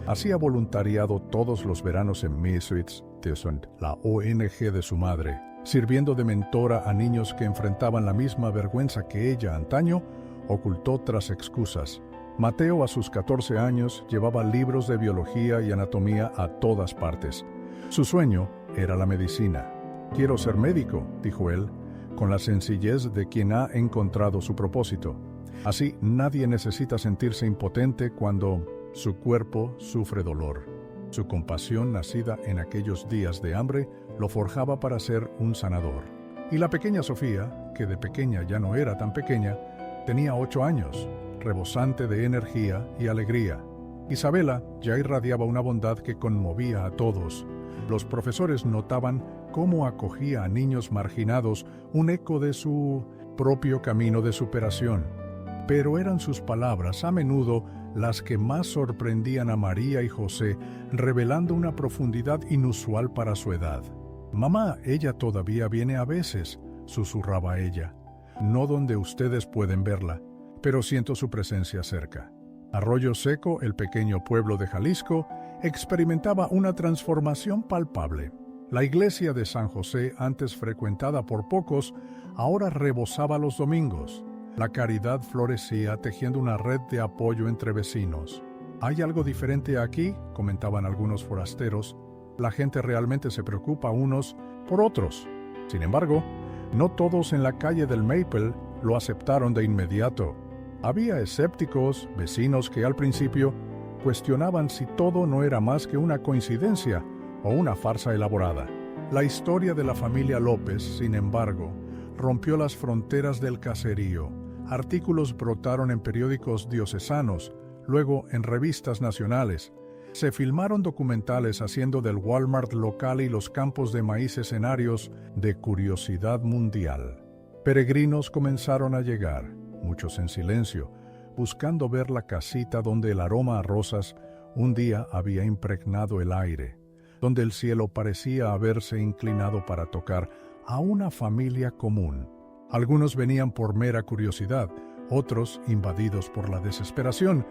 Hacía voluntariado todos los veranos en Mesuits, la ONG de su madre, sirviendo de mentora a niños que enfrentaban la misma vergüenza que ella antaño ocultó tras excusas. Mateo, a sus 14 años, llevaba libros de biología y anatomía a todas partes. Su sueño era la medicina. «Quiero ser médico», dijo él, con la sencillez de quien ha encontrado su propósito. Así, nadie necesita sentirse impotente cuando su cuerpo sufre dolor. Su compasión, nacida en aquellos días de hambre, lo forjaba para ser un sanador. Y la pequeña Sofía, que de pequeña ya no era tan pequeña, tenía 8 años, rebosante de energía y alegría. Isabela ya irradiaba una bondad que conmovía a todos. Los profesores notaban cómo acogía a niños marginados, un eco de su propio camino de superación. Pero eran sus palabras a menudo las que más sorprendían a María y José, revelando una profundidad inusual para su edad. «Mamá, ella todavía viene a veces», susurraba ella. «No donde ustedes pueden verla, pero siento su presencia cerca». Arroyo Seco, el pequeño pueblo de Jalisco, experimentaba una transformación palpable. La iglesia de San José, antes frecuentada por pocos, ahora rebosaba los domingos. La caridad florecía tejiendo una red de apoyo entre vecinos. «Hay algo diferente aquí», comentaban algunos forasteros. «La gente realmente se preocupa unos por otros». Sin embargo, no todos en la calle del Maple lo aceptaron de inmediato. Había escépticos, vecinos que al principio cuestionaban si todo no era más que una coincidencia o una farsa elaborada. La historia de la familia López, sin embargo, rompió las fronteras del caserío. Artículos brotaron en periódicos diocesanos, luego en revistas nacionales. Se filmaron documentales haciendo del Walmart local y los campos de maíz escenarios de curiosidad mundial. Peregrinos comenzaron a llegar, muchos en silencio, buscando ver la casita donde el aroma a rosas un día había impregnado el aire, donde el cielo parecía haberse inclinado para tocar a una familia común. Algunos venían por mera curiosidad, otros, invadidos por la desesperación,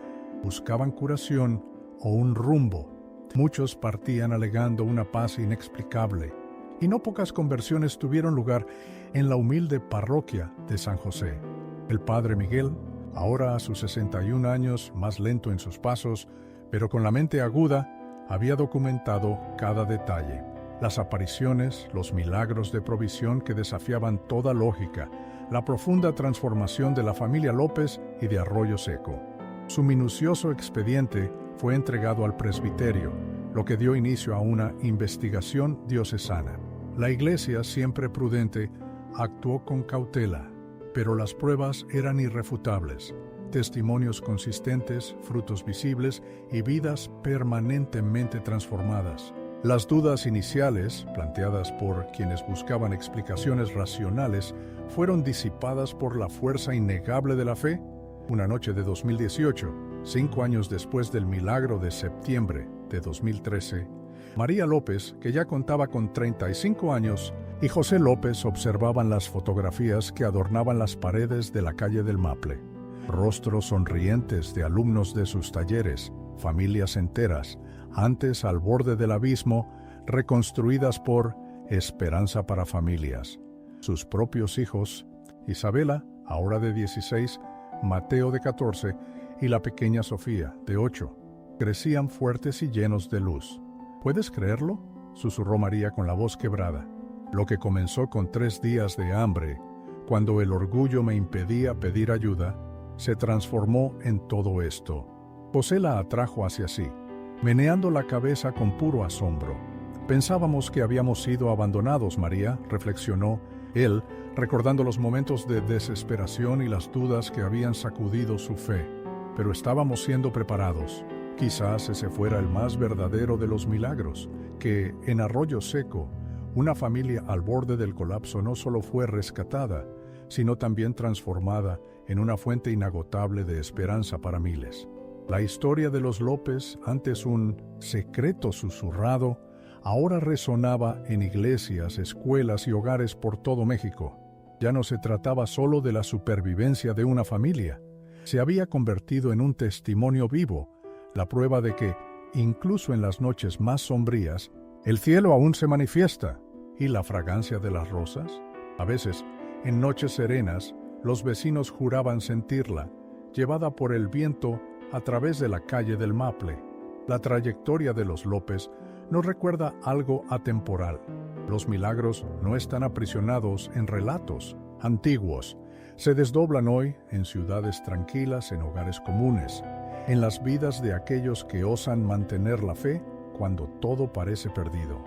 buscaban curación o un rumbo. Muchos partían alegando una paz inexplicable, y no pocas conversiones tuvieron lugar en la humilde parroquia de San José. El padre Miguel, ahora a sus 61 años, más lento en sus pasos, pero con la mente aguda, había documentado cada detalle. Las apariciones, los milagros de provisión que desafiaban toda lógica, la profunda transformación de la familia López y de Arroyo Seco. Su minucioso expediente fue entregado al presbiterio, lo que dio inicio a una investigación diocesana. La Iglesia, siempre prudente, actuó con cautela, pero las pruebas eran irrefutables. Testimonios consistentes, frutos visibles y vidas permanentemente transformadas. Las dudas iniciales, planteadas por quienes buscaban explicaciones racionales, fueron disipadas por la fuerza innegable de la fe. Una noche de 2018, 5 años después del milagro de septiembre de 2013, María López, que ya contaba con 35 años, y José López observaban las fotografías que adornaban las paredes de la calle del Maple. Rostros sonrientes de alumnos de sus talleres, familias enteras, antes al borde del abismo, reconstruidas por Esperanza para Familias. Sus propios hijos, Isabela, ahora de 16, Mateo de 14 y la pequeña Sofía, de 8, crecían fuertes y llenos de luz. ¿Puedes creerlo?, susurró María con la voz quebrada. Lo que comenzó con 3 días de hambre, cuando el orgullo me impedía pedir ayuda, se transformó en todo esto. José la atrajo hacia sí, meneando la cabeza con puro asombro. Pensábamos que habíamos sido abandonados, María, reflexionó él, recordando los momentos de desesperación y las dudas que habían sacudido su fe. Pero estábamos siendo preparados. Quizás ese fuera el más verdadero de los milagros, que en Arroyo Seco, una familia al borde del colapso no solo fue rescatada, sino también transformada en una fuente inagotable de esperanza para miles. La historia de los López, antes un secreto susurrado, ahora resonaba en iglesias, escuelas y hogares por todo México. Ya no se trataba solo de la supervivencia de una familia, se había convertido en un testimonio vivo, la prueba de que, incluso en las noches más sombrías, el cielo aún se manifiesta. ¿Y la fragancia de las rosas? A veces, en noches serenas, los vecinos juraban sentirla, llevada por el viento a través de la calle del Maple. La trayectoria de los López nos recuerda algo atemporal. Los milagros no están aprisionados en relatos antiguos. Se desdoblan hoy en ciudades tranquilas, en hogares comunes, en las vidas de aquellos que osan mantener la fe cuando todo parece perdido.